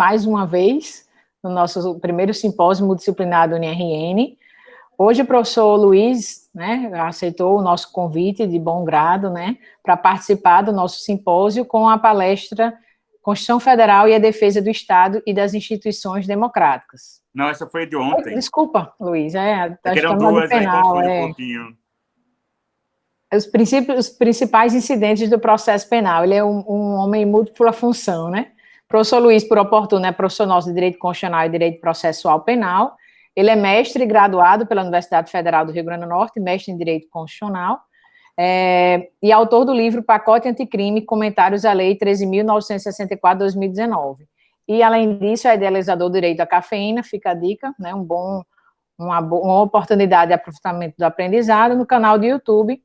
mais uma vez no nosso primeiro simpósio multidisciplinar do UniRN. Hoje o professor Luiz, né, aceitou o nosso convite de bom grado, né, para participar do nosso simpósio com a palestra Constituição Federal e a Defesa do Estado e das Instituições Democráticas. Não, essa foi de ontem. Desculpa, Luiz, acho que eram duas, aí confunde um pouquinho. Os principais incidentes do processo penal. Ele é um homem múltipla função, né? Professor Luiz, por oportuno, é professor nosso de Direito Constitucional e Direito Processual Penal. Ele é mestre e graduado pela Universidade Federal do Rio Grande do Norte, mestre em Direito Constitucional, e autor do livro Pacote Anticrime, Comentários à Lei 13.964/2019. E, além disso, é idealizador do Direito à Cafeína, fica a dica, né? Uma oportunidade de aprofundamento do aprendizado no canal do YouTube,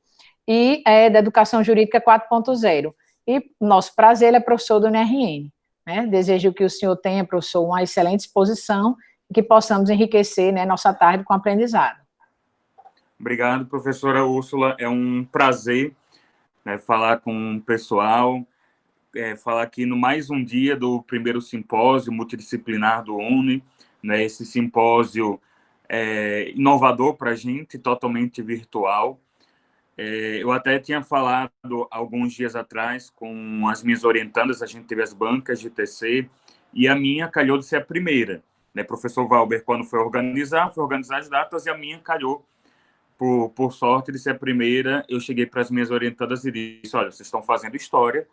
e da Educação Jurídica 4.0. E nosso prazer, ele é professor do UniRN. Né? Desejo que o senhor tenha, professor, uma excelente exposição e que possamos enriquecer, né, nossa tarde com aprendizado. Obrigado, professora Úrsula. É um prazer, né, falar com o pessoal, falar aqui no mais um dia do primeiro simpósio multidisciplinar do UNE, né, esse simpósio inovador para a gente, totalmente virtual. Eu até tinha falado alguns dias atrás com as minhas orientandas, a gente teve as bancas de TC, e a minha calhou de ser a primeira. Né? Professor Valber, quando foi organizar as datas, e a minha calhou, por sorte, de ser a primeira. Eu cheguei para as minhas orientandas e disse, olha, vocês estão fazendo história,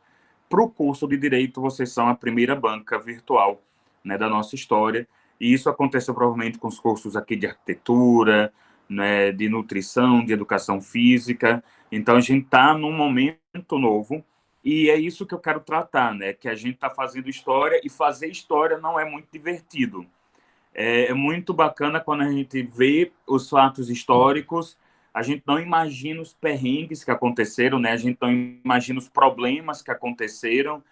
para o curso de Direito, vocês são a primeira banca virtual, né, da nossa história, e isso aconteceu provavelmente com os cursos aqui de arquitetura, né, de nutrição, de educação física. Então, a gente está num momento novo, e é isso que eu quero tratar, né, que a gente está fazendo história, e fazer história não é muito divertido. É muito bacana quando a gente vê os fatos históricos, a gente não imagina os perrengues que aconteceram, né, a gente não imagina os problemas que aconteceram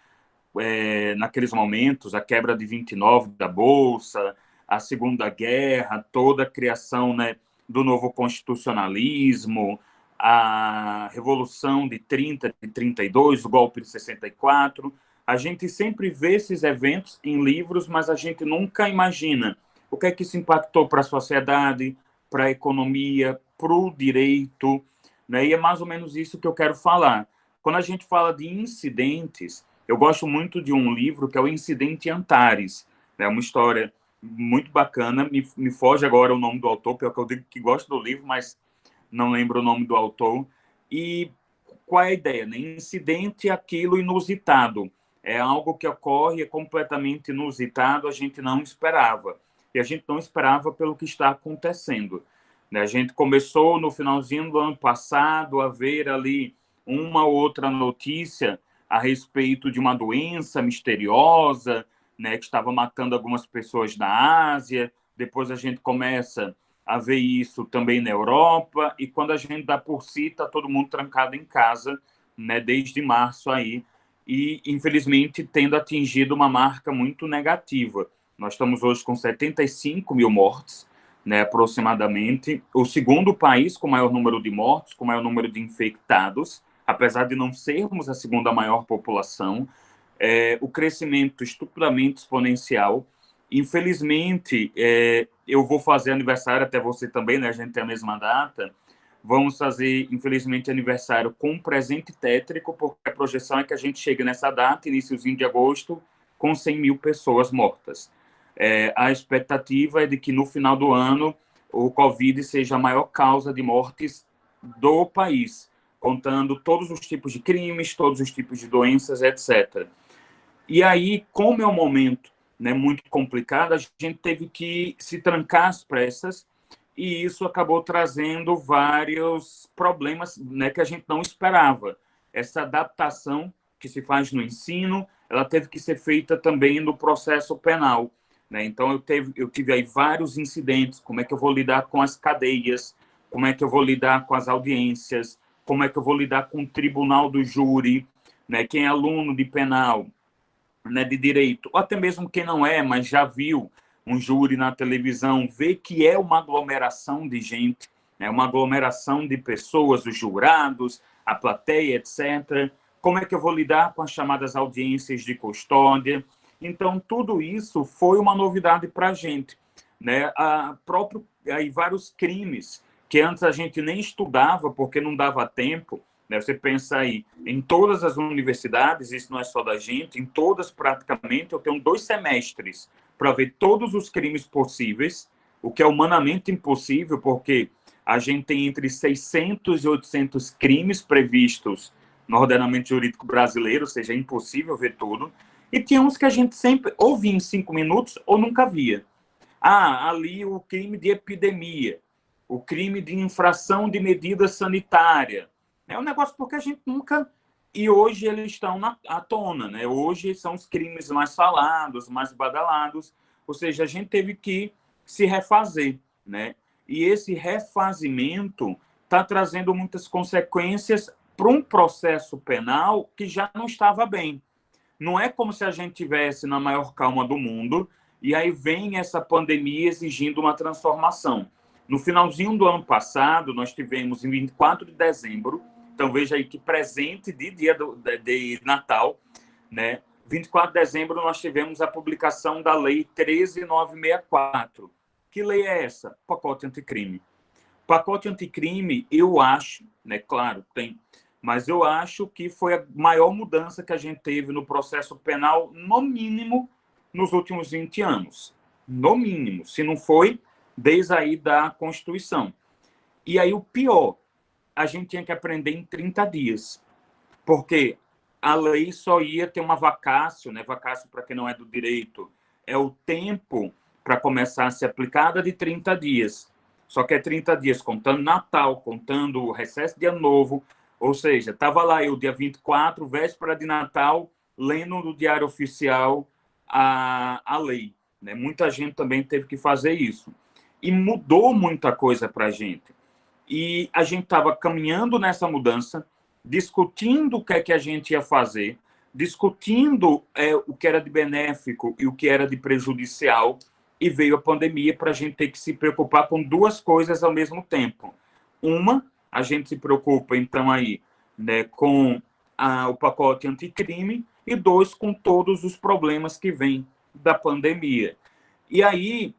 naqueles momentos, a quebra de 29 da Bolsa, a Segunda Guerra, toda a criação, né, do novo constitucionalismo, a Revolução de 30, de 32, o golpe de 64. A gente sempre vê esses eventos em livros, mas a gente nunca imagina o que é que isso impactou para a sociedade, para a economia, para o direito, né? E é mais ou menos isso que eu quero falar. Quando a gente fala de incidentes, eu gosto muito de um livro que é o Incidente Antares. É uma história muito bacana, me foge agora o nome do autor, porque eu digo que gosto do livro, mas não lembro o nome do autor. E qual é a ideia? Né? Incidente é aquilo inusitado. É algo que ocorre, é completamente inusitado, a gente não esperava. E a gente não esperava pelo que está acontecendo. Né? A gente começou no finalzinho do ano passado a ver ali uma ou outra notícia a respeito de uma doença misteriosa, né, que estava matando algumas pessoas na Ásia. Depois a gente começa a ver isso também na Europa, e quando a gente dá por si, está todo mundo trancado em casa, né, desde março aí, e infelizmente tendo atingido uma marca muito negativa. Nós estamos hoje com 75 mil mortes, né, aproximadamente, o segundo país com maior número de mortos, com maior número de infectados, apesar de não sermos a segunda maior população. O crescimento estupidamente exponencial. Infelizmente, eu vou fazer aniversário, até você também, né? A gente tem a mesma data. Vamos fazer, infelizmente, aniversário com um presente tétrico, porque a projeção é que a gente chegue nessa data, iniciozinho de agosto, com 100 mil pessoas mortas. A expectativa é de que no final do ano o Covid seja a maior causa de mortes do país, contando todos os tipos de crimes, todos os tipos de doenças, etc. E aí, como é um momento, né, muito complicado, a gente teve que se trancar às pressas, e isso acabou trazendo vários problemas, né, que a gente não esperava. Essa adaptação que se faz no ensino, ela teve que ser feita também no processo penal. Né? Então, eu tive aí vários incidentes, como é que eu vou lidar com as cadeias, como é que eu vou lidar com as audiências, como é que eu vou lidar com o tribunal do júri, né? Quem é aluno de penal, né, de direito, ou até mesmo quem não é, mas já viu um júri na televisão, vê que é uma aglomeração de gente, né, uma aglomeração de pessoas, os jurados, a plateia, etc. Como é que eu vou lidar com as chamadas audiências de custódia? Então, tudo isso foi uma novidade para a gente, né? Aí, vários crimes que antes a gente nem estudava porque não dava tempo, né? Você pensa aí, em todas as universidades, isso não é só da gente, em todas praticamente, eu tenho 2 semestres para ver todos os crimes possíveis, o que é humanamente impossível, porque a gente tem entre 600 e 800 crimes previstos no ordenamento jurídico brasileiro, ou seja, é impossível ver tudo. E tinha uns que a gente sempre ou via em 5 minutos ou nunca via. Ah, ali o crime de epidemia, o crime de infração de medida sanitária. É um negócio porque a gente nunca... E hoje eles estão à tona, né? Hoje são os crimes mais falados, mais badalados, ou seja, a gente teve que se refazer, né? E esse refazimento está trazendo muitas consequências para um processo penal que já não estava bem. Não é como se a gente tivesse na maior calma do mundo e aí vem essa pandemia exigindo uma transformação. No finalzinho do ano passado, nós tivemos, em 24 de dezembro, então veja aí que presente de dia de Natal, né? 24 de dezembro, nós tivemos a publicação da Lei 13.964. Que lei é essa? Pacote anticrime. Pacote anticrime, eu acho, né? Claro, tem... Mas eu acho que foi a maior mudança que a gente teve no processo penal, no mínimo, nos últimos 20 anos. No mínimo, se não foi, desde aí da Constituição. E aí o pior, a gente tinha que aprender em 30 dias, porque a lei só ia ter uma vacácio, né? Vacácio, para quem não é do direito, é o tempo para começar a ser aplicada de 30 dias. Só que é 30 dias contando Natal, contando o recesso de Ano Novo. Ou seja, estava lá eu, dia 24, véspera de Natal, lendo no Diário Oficial a lei. Né? Muita gente também teve que fazer isso. E mudou muita coisa para a gente. E a gente estava caminhando nessa mudança, discutindo o que é que a gente ia fazer, discutindo o que era de benéfico e o que era de prejudicial, e veio a pandemia para a gente ter que se preocupar com 2 coisas ao mesmo tempo. Uma, a gente se preocupa, então, aí, né, com o pacote anticrime, e 2, com todos os problemas que vêm da pandemia. E aí,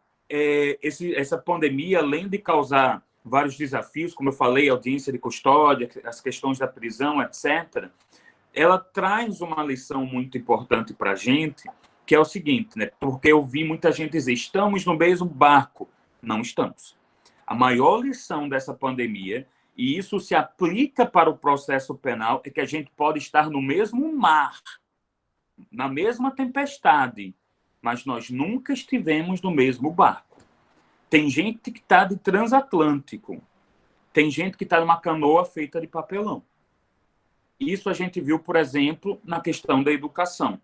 essa pandemia, além de causar vários desafios, como eu falei, audiência de custódia, as questões da prisão, etc., ela traz uma lição muito importante para a gente, que é o seguinte, né? Porque eu vi muita gente dizer, estamos no mesmo barco. Não estamos. A maior lição dessa pandemia, e isso se aplica para o processo penal, é que a gente pode estar no mesmo mar, na mesma tempestade, mas nós nunca estivemos no mesmo barco. Tem gente que está de transatlântico, tem gente que está numa canoa feita de papelão. Isso a gente viu, por exemplo, na questão da educação.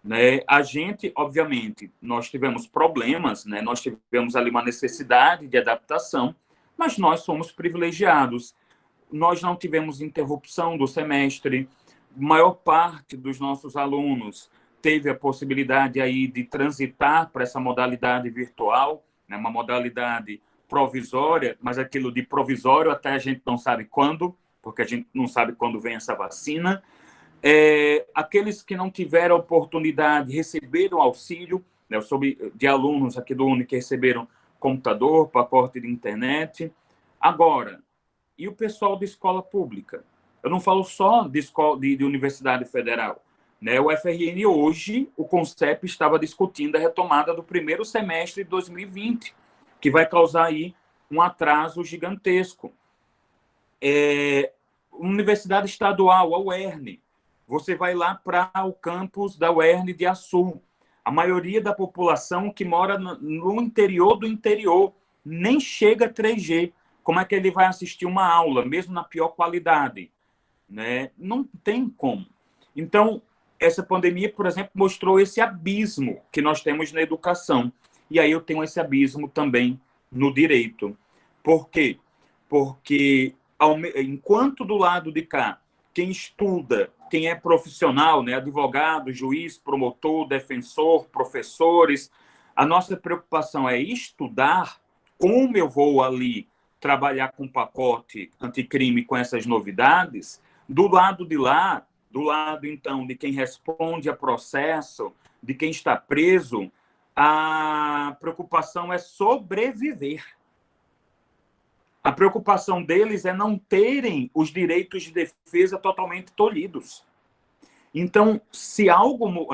Né? A gente, obviamente, nós tivemos problemas, né? Nós tivemos ali uma necessidade de adaptação, mas nós somos privilegiados. Nós não tivemos interrupção do semestre, a maior parte dos nossos alunos teve a possibilidade aí de transitar para essa modalidade virtual, né? Uma modalidade provisória, mas aquilo de provisório até a gente não sabe quando, porque a gente não sabe quando vem essa vacina. Aqueles que não tiveram oportunidade receberam auxílio, né? Eu soube de alunos aqui do UNE que receberam computador, pacote de internet. Agora, e o pessoal de escola pública? Eu não falo só de universidade federal. Né? O FRN hoje, o CONCEP estava discutindo a retomada do primeiro semestre de 2020, que vai causar aí um atraso gigantesco. Universidade estadual, a UERN, você vai lá para o campus da UERN de Açu. A maioria da população que mora no interior do interior nem chega a 3G. Como é que ele vai assistir uma aula, mesmo na pior qualidade? Né? Não tem como. Então, essa pandemia, por exemplo, mostrou esse abismo que nós temos na educação. E aí eu tenho esse abismo também no direito. Por quê? Porque, enquanto do lado de cá, quem estuda, quem é profissional, né, advogado, juiz, promotor, defensor, professores, a nossa preocupação é estudar como eu vou ali trabalhar com pacote anticrime com essas novidades. Do lado de lá, do lado, então, de quem responde a processo, de quem está preso, a preocupação é sobreviver. A preocupação deles é não terem os direitos de defesa totalmente tolhidos. Então, se algo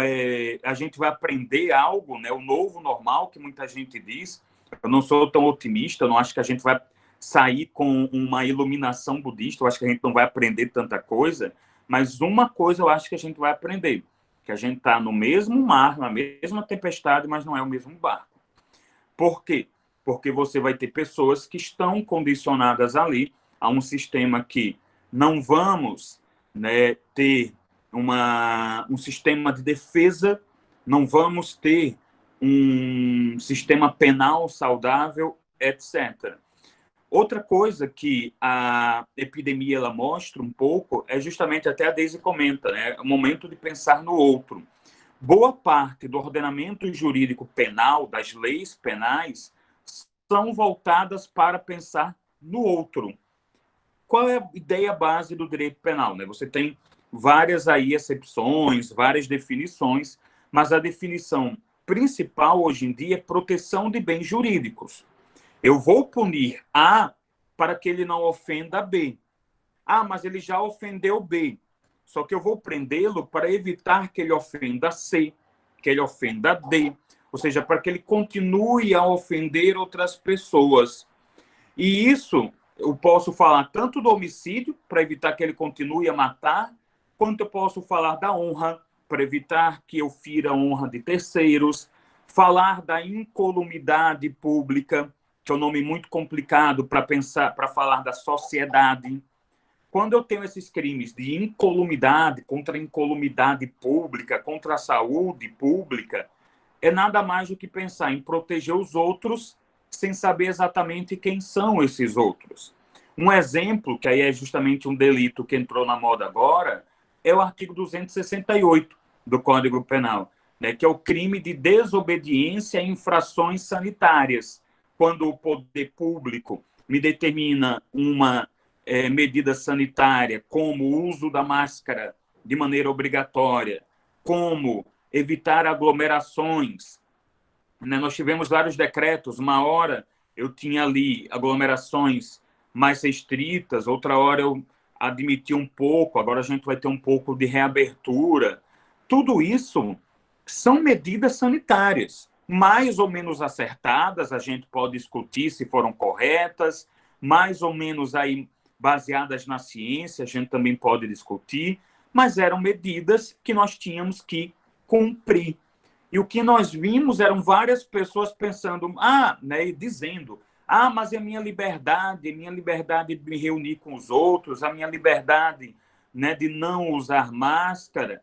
a gente vai aprender algo, né, o novo normal, que muita gente diz, eu não sou tão otimista, eu não acho que a gente vai sair com uma iluminação budista, eu acho que a gente não vai aprender tanta coisa, mas uma coisa eu acho que a gente vai aprender, que a gente está no mesmo mar, na mesma tempestade, mas não é o mesmo barco. Por quê? Porque você vai ter pessoas que estão condicionadas ali a um sistema que não vamos, né, ter um sistema de defesa, não vamos ter um sistema penal saudável, etc. Outra coisa que a epidemia ela mostra um pouco é justamente, até a Deise comenta, né, o momento de pensar no outro. Boa parte do ordenamento jurídico penal, das leis penais, são voltadas para pensar no outro. Qual é a ideia base do direito penal? Né? Você tem várias aí exceções, várias definições, mas a definição principal hoje em dia é proteção de bens jurídicos. Eu vou punir A para que ele não ofenda B. Ah, mas ele já ofendeu B. Só que eu vou prendê-lo para evitar que ele ofenda C, que ele ofenda D. Ou seja, para que ele continue a ofender outras pessoas. E isso eu posso falar tanto do homicídio, para evitar que ele continue a matar, quanto eu posso falar da honra, para evitar que eu fira a honra de terceiros, falar da incolumidade pública, que é um nome muito complicado para falar da sociedade. Quando eu tenho esses crimes de incolumidade, contra a incolumidade pública, contra a saúde pública, é nada mais do que pensar em proteger os outros sem saber exatamente quem são esses outros. Um exemplo, que aí é justamente um delito que entrou na moda agora, é o artigo 268 do Código Penal, né, que é o crime de desobediência a infrações sanitárias. Quando o poder público me determina uma medida sanitária, como o uso da máscara de maneira obrigatória, como evitar aglomerações. Né? Nós tivemos vários decretos, uma hora eu tinha ali aglomerações mais restritas, outra hora eu admiti um pouco, agora a gente vai ter um pouco de reabertura. Tudo isso são medidas sanitárias, mais ou menos acertadas, a gente pode discutir se foram corretas, mais ou menos aí baseadas na ciência, a gente também pode discutir, mas eram medidas que nós tínhamos que cumprir. E o que nós vimos eram várias pessoas pensando, né, dizendo, mas é a minha liberdade de me reunir com os outros, a minha liberdade, né, de não usar máscara.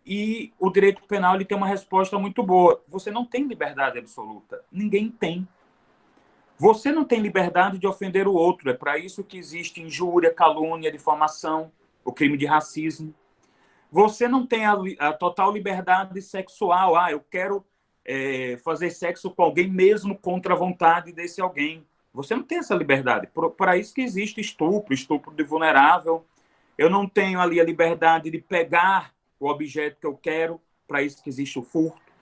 E o direito penal ele tem uma resposta muito boa. Você não tem liberdade absoluta. Ninguém tem. Você não tem liberdade de ofender o outro. É para isso que existe injúria, calúnia, difamação, o crime de racismo. Você não tem a total liberdade sexual. Eu quero fazer sexo com alguém mesmo contra a vontade desse alguém. Você não tem essa liberdade. Para isso que existe estupro de vulnerável. Eu não tenho ali a liberdade de pegar o objeto que eu quero. Para isso que existe o furto.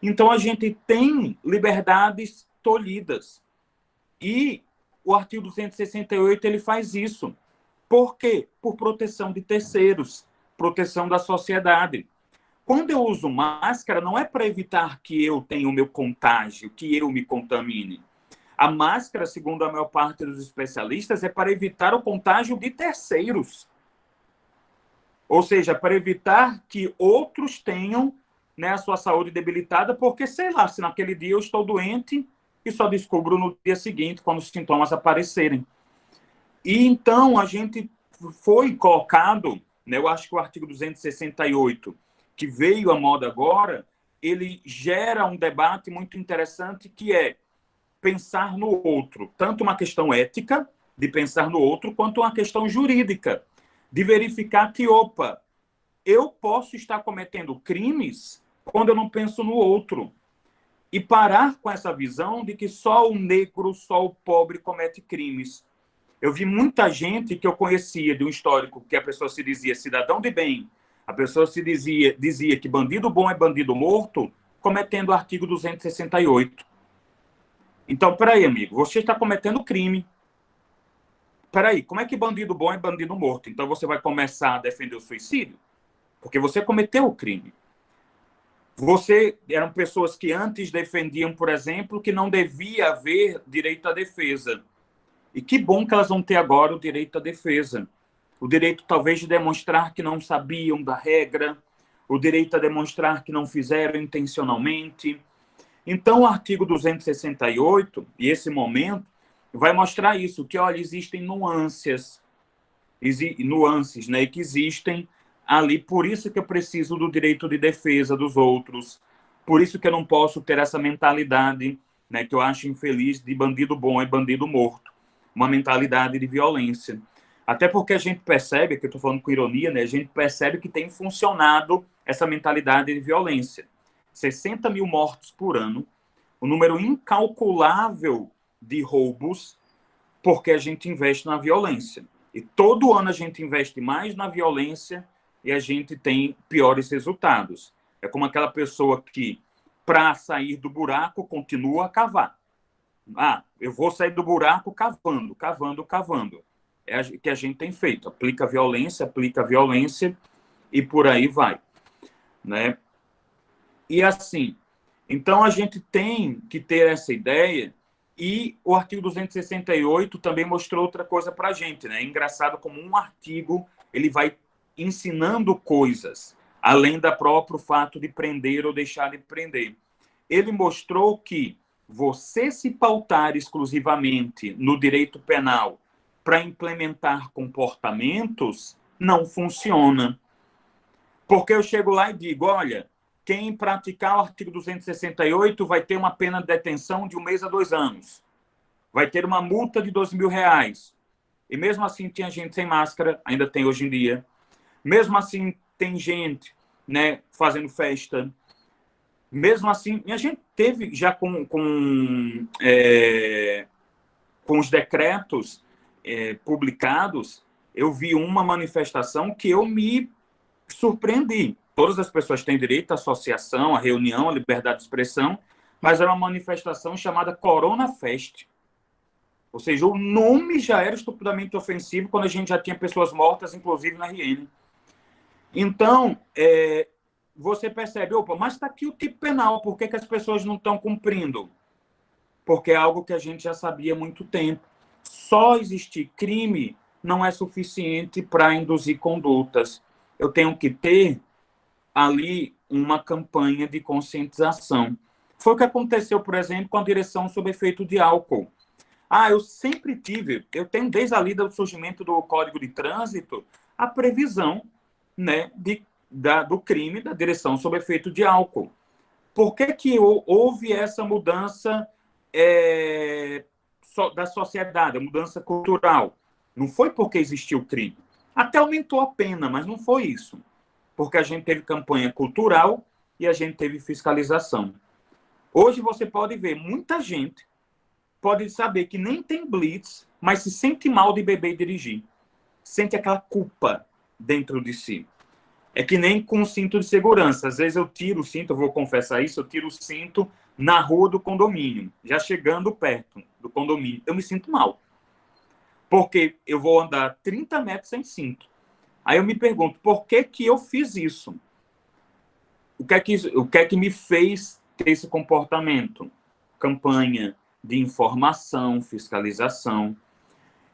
Então, a gente tem liberdades tolhidas. E o artigo 268 ele faz isso. Por quê? Por proteção de terceiros, proteção da sociedade. Quando eu uso máscara, não é para evitar que eu tenha o meu contágio, que eu me contamine. A máscara, segundo a maior parte dos especialistas, é para evitar o contágio de terceiros. Ou seja, para evitar que outros tenham, né, a sua saúde debilitada, porque, sei lá, se naquele dia eu estou doente e só descubro no dia seguinte, quando os sintomas aparecerem. E então a gente foi colocado, né, eu acho que o artigo 268, que veio à moda agora, ele gera um debate muito interessante, que é pensar no outro, tanto uma questão ética, de pensar no outro, quanto uma questão jurídica, de verificar que, eu posso estar cometendo crimes quando eu não penso no outro. E parar com essa visão de que só o negro, só o pobre comete crimes. Eu vi muita gente que eu conhecia de um histórico que a pessoa se dizia cidadão de bem, a pessoa se dizia que bandido bom é bandido morto, cometendo o artigo 268. Então, peraí, amigo, você está cometendo crime. Peraí, como é que bandido bom é bandido morto? Então você vai começar a defender o suicídio? Porque você cometeu o crime. Eram pessoas que antes defendiam, por exemplo, que não devia haver direito à defesa. E que bom que elas vão ter agora o direito à defesa. O direito, talvez, de demonstrar que não sabiam da regra, o direito a demonstrar que não fizeram intencionalmente. Então, o artigo 268, e esse momento, vai mostrar isso, que, olha, existem nuances, né, que existem ali, por isso que eu preciso do direito de defesa dos outros, por isso que eu não posso ter essa mentalidade, né, que eu acho infeliz, de bandido bom é bandido morto, uma mentalidade de violência. Até porque a gente percebe, que eu estou falando com ironia, né, a gente percebe que tem funcionado essa mentalidade de violência. 60 mil mortos por ano, um número incalculável de roubos, porque a gente investe na violência. E todo ano a gente investe mais na violência e a gente tem piores resultados. É como aquela pessoa que, para sair do buraco, continua a cavar. Ah, eu vou sair do buraco cavando, cavando, cavando. É o que a gente tem feito. Aplica violência e por aí vai. Né? E assim, então a gente tem que ter essa ideia, e o artigo 268 também mostrou outra coisa para a gente, né? É engraçado como um artigo ele vai ensinando coisas, além do próprio fato de prender ou deixar de prender. Ele mostrou que você se pautar exclusivamente no direito penal para implementar comportamentos não funciona. Porque eu chego lá e digo, olha, quem praticar o artigo 268 vai ter uma pena de detenção de 1 mês a 2 anos. Vai ter uma multa de R$ 2.000. E mesmo assim tinha gente sem máscara, ainda tem hoje em dia. Mesmo assim tem gente, né, fazendo festa. Mesmo assim, e a gente teve já com os decretos publicados, eu vi uma manifestação que eu me surpreendi. Todas as pessoas têm direito à associação, à reunião, à liberdade de expressão, mas era uma manifestação chamada Corona Fest. Ou seja, o nome já era estupidamente ofensivo quando a gente já tinha pessoas mortas, inclusive na RN. Então, você percebe, opa, mas está aqui o tipo penal, por que as pessoas não estão cumprindo? Porque é algo que a gente já sabia há muito tempo. Só existir crime não é suficiente para induzir condutas. Eu tenho que ter ali uma campanha de conscientização. Foi o que aconteceu, por exemplo, com a direção sob efeito de álcool. Eu sempre tive, eu tenho desde ali do surgimento do Código de Trânsito, a previsão, né, do crime da direção sob efeito de álcool. Por que houve essa mudança da sociedade, a mudança cultural? Não foi porque existiu o crime. Até aumentou a pena, mas não foi isso. Porque a gente teve campanha cultural e a gente teve fiscalização. Hoje você pode ver, muita gente pode saber que nem tem blitz, mas se sente mal de beber e dirigir. Sente aquela culpa dentro de si. É que nem com o cinto de segurança. Às vezes eu tiro o cinto, eu vou confessar isso, eu tiro o cinto na rua do condomínio, já chegando perto do condomínio. Eu me sinto mal. Porque eu vou andar 30 metros sem cinto. Aí eu me pergunto, por que eu fiz isso? O que é que me fez ter esse comportamento? Campanha de informação, fiscalização.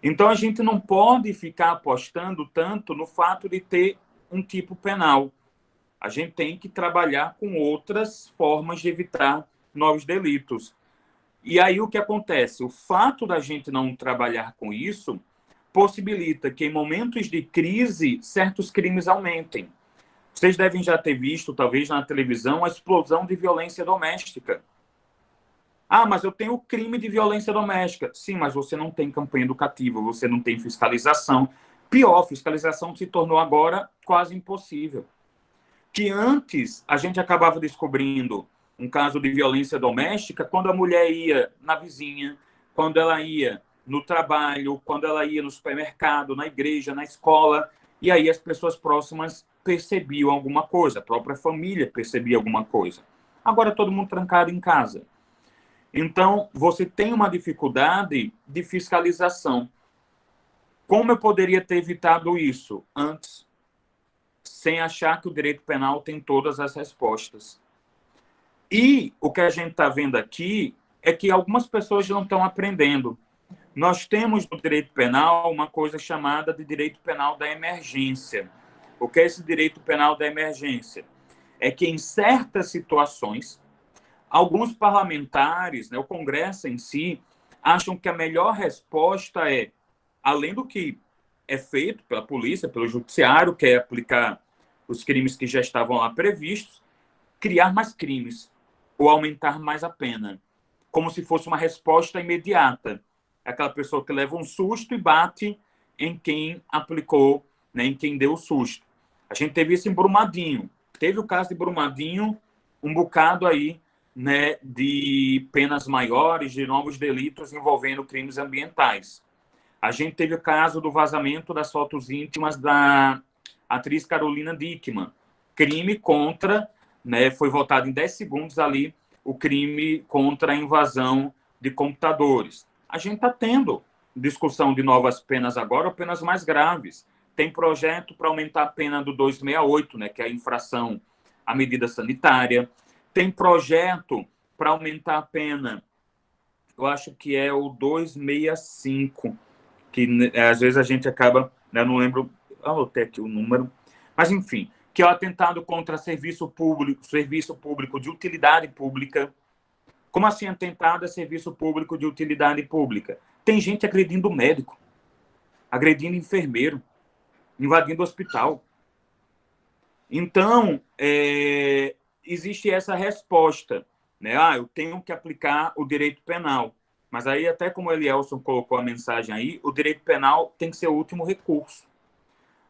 Então, a gente não pode ficar apostando tanto no fato de ter um tipo penal. A gente tem que trabalhar com outras formas de evitar novos delitos. E aí o que acontece? O fato da gente não trabalhar com isso possibilita que, em momentos de crise, certos crimes aumentem. Vocês devem já ter visto, talvez na televisão, a explosão de violência doméstica. Mas eu tenho crime de violência doméstica. Sim, mas você não tem campanha educativa, você não tem fiscalização. Pior, fiscalização se tornou agora quase impossível. Que antes a gente acabava descobrindo um caso de violência doméstica quando a mulher ia na vizinha, quando ela ia no trabalho, quando ela ia no supermercado, na igreja, na escola, e aí as pessoas próximas percebiam alguma coisa, a própria família percebia alguma coisa. Agora todo mundo trancado em casa. Então, você tem uma dificuldade de fiscalização. Como eu poderia ter evitado isso antes, sem achar que o direito penal tem todas as respostas? E o que a gente está vendo aqui é que algumas pessoas não estão aprendendo. Nós temos no direito penal uma coisa chamada de direito penal da emergência. O que é esse direito penal da emergência? É que em certas situações, alguns parlamentares, né, o Congresso em si, acham que a melhor resposta é, além do que é feito pela polícia, pelo judiciário, que é aplicar os crimes que já estavam lá previstos, criar mais crimes ou aumentar mais a pena, como se fosse uma resposta imediata. Aquela pessoa que leva um susto e bate em quem aplicou, né, em quem deu o susto. A gente teve isso em Brumadinho. Teve o caso de Brumadinho, um bocado aí, né, de penas maiores, de novos delitos envolvendo crimes ambientais. A gente teve o caso do vazamento das fotos íntimas da atriz Carolina Dickmann. Crime contra, né, foi votado em 10 segundos ali, o crime contra a invasão de computadores. A gente está tendo discussão de novas penas agora, penas mais graves. Tem projeto para aumentar a pena do 268, né, que é a infração à medida sanitária. Tem projeto para aumentar a pena, eu acho que é o 265, que às vezes a gente acaba, né, não lembro, anotei aqui o número, mas enfim, que é o atentado contra serviço público de utilidade pública. Como assim atentado a serviço público de utilidade pública? Tem gente agredindo médico, agredindo enfermeiro, invadindo hospital. Então, existe essa resposta, né? Eu tenho que aplicar o direito penal. Mas aí, até como o Elielson colocou a mensagem aí, o direito penal tem que ser o último recurso.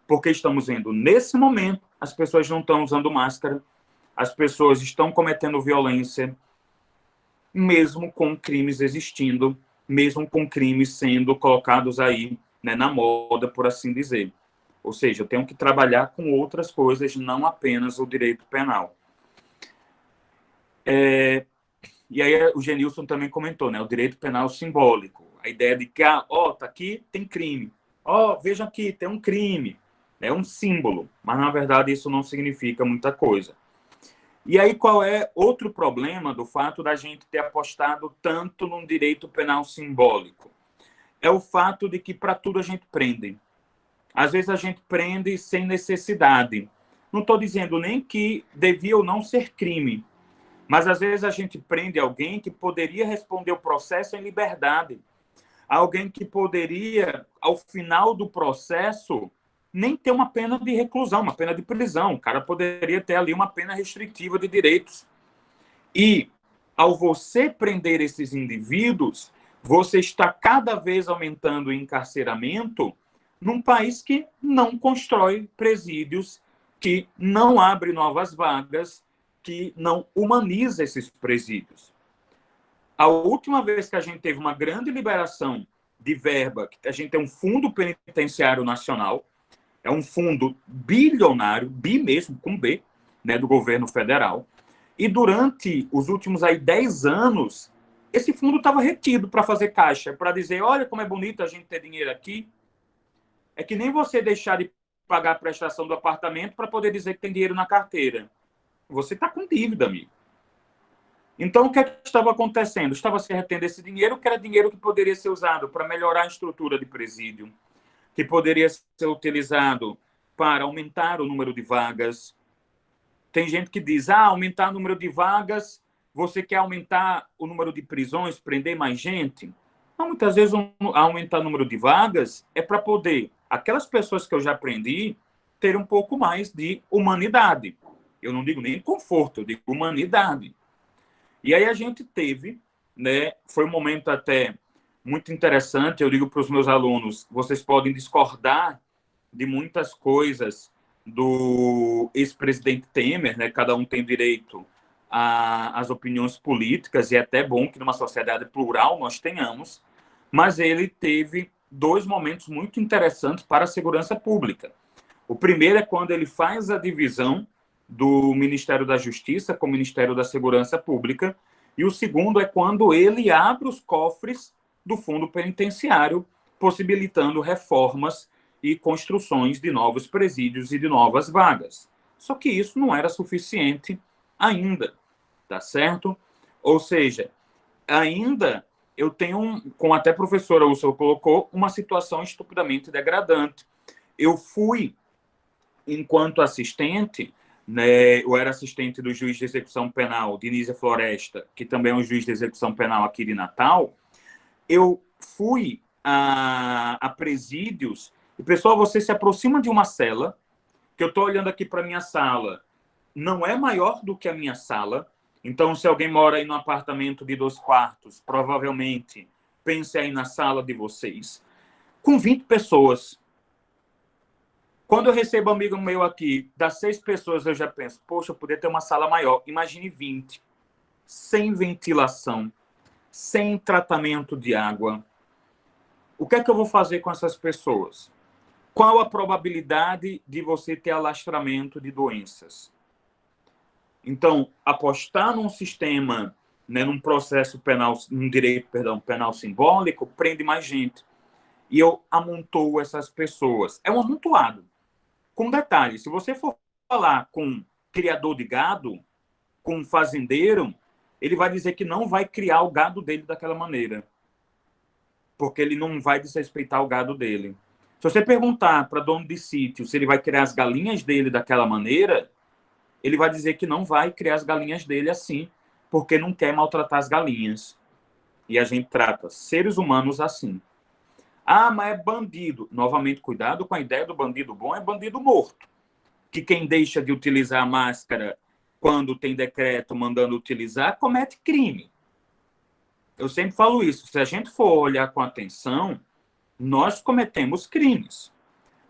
Porque estamos vendo, nesse momento, as pessoas não estão usando máscara, as pessoas estão cometendo violência, mesmo com crimes existindo, mesmo com crimes sendo colocados aí, né, na moda, por assim dizer. Ou seja, eu tenho que trabalhar com outras coisas, não apenas o direito penal. E aí o Genilson também comentou, né, o direito penal simbólico. A ideia de que, tá aqui, tem crime. Veja aqui, tem um crime. É um símbolo, mas na verdade isso não significa muita coisa. E aí qual é outro problema do fato da gente ter apostado tanto num direito penal simbólico? É o fato de que para tudo a gente prende. Às vezes a gente prende sem necessidade. Não estou dizendo nem que devia ou não ser crime, mas às vezes a gente prende alguém que poderia responder o processo em liberdade. Alguém que poderia, ao final do processo, nem ter uma pena de reclusão, uma pena de prisão. O cara poderia ter ali uma pena restritiva de direitos. E, ao você prender esses indivíduos, você está cada vez aumentando o encarceramento num país que não constrói presídios, que não abre novas vagas, que não humaniza esses presídios. A última vez que a gente teve uma grande liberação de verba, a gente tem um fundo penitenciário nacional, é um fundo bilionário, bi mesmo, com B, né, do governo federal, e durante os últimos 10 anos, esse fundo estava retido para fazer caixa, para dizer, olha como é bonito a gente ter dinheiro aqui. É que nem você deixar de pagar a prestação do apartamento para poder dizer que tem dinheiro na carteira. Você está com dívida, amigo. Então, o que estava acontecendo? Estava se retendo esse dinheiro, que era dinheiro que poderia ser usado para melhorar a estrutura de presídio, que poderia ser utilizado para aumentar o número de vagas. Tem gente que diz, aumentar o número de vagas, você quer aumentar o número de prisões, prender mais gente? Não, muitas vezes aumentar o número de vagas é para poder aquelas pessoas que eu já prendi ter um pouco mais de humanidade. Eu não digo nem conforto, eu digo humanidade. E aí a gente teve, né, foi um momento até muito interessante, eu digo para os meus alunos, vocês podem discordar de muitas coisas do ex-presidente Temer, né, cada um tem direito às opiniões políticas, e é até bom que numa sociedade plural nós tenhamos, mas ele teve dois momentos muito interessantes para a segurança pública. O primeiro é quando ele faz a divisão do Ministério da Justiça com o Ministério da Segurança Pública, e o segundo é quando ele abre os cofres do fundo penitenciário, possibilitando reformas e construções de novos presídios e de novas vagas. Só que isso não era suficiente ainda, tá certo? Ou seja, ainda eu tenho, como até a professora Úrsula colocou, uma situação estupidamente degradante. Eu fui, enquanto assistente, né, eu era assistente do juiz de execução penal, Dinísia Floresta, que também é um juiz de execução penal aqui de Natal. Eu fui a presídios, e, pessoal, você se aproxima de uma cela, que eu estou olhando aqui para a minha sala, não é maior do que a minha sala. Então, se alguém mora aí num apartamento de 2 quartos, provavelmente pense aí na sala de vocês, com 20 pessoas. Quando eu recebo um amigo meu aqui, das 6 pessoas, eu já penso, poxa, eu poderia ter uma sala maior. Imagine 20, sem ventilação, sem tratamento de água. O que é que eu vou fazer com essas pessoas? Qual a probabilidade de você ter alastramento de doenças? Então, apostar num sistema, né, num processo penal, num direito, perdão, penal simbólico, prende mais gente. E eu amontoo essas pessoas. É um amontoado. Com detalhe, se você for falar com criador de gado, com um fazendeiro, ele vai dizer que não vai criar o gado dele daquela maneira. Porque ele não vai desrespeitar o gado dele. Se você perguntar para dono de sítio se ele vai criar as galinhas dele daquela maneira, ele vai dizer que não vai criar as galinhas dele assim, porque não quer maltratar as galinhas. E a gente trata seres humanos assim. Ah, mas é bandido. Novamente, cuidado com a ideia do bandido bom, é bandido morto. Que quem deixa de utilizar a máscara quando tem decreto mandando utilizar, comete crime. Eu sempre falo isso. Se a gente for olhar com atenção, nós cometemos crimes.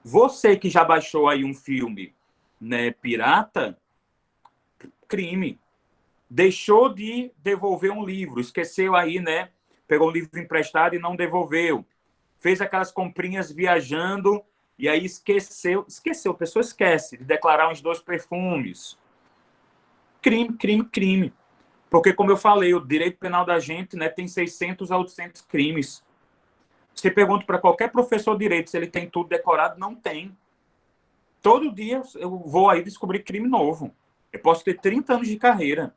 Você que já baixou aí um filme, né, pirata, crime. Deixou de devolver um livro, esqueceu aí, né? Pegou um livro emprestado e não devolveu. Fez aquelas comprinhas viajando e aí esqueceu, a pessoa esquece de declarar uns 2 perfumes. Crime, crime, crime. Porque, como eu falei, o direito penal da gente, né, tem 600 a 800 crimes. Você pergunta para qualquer professor de direito se ele tem tudo decorado, não tem. Todo dia eu vou aí descobrir crime novo. Eu posso ter 30 anos de carreira.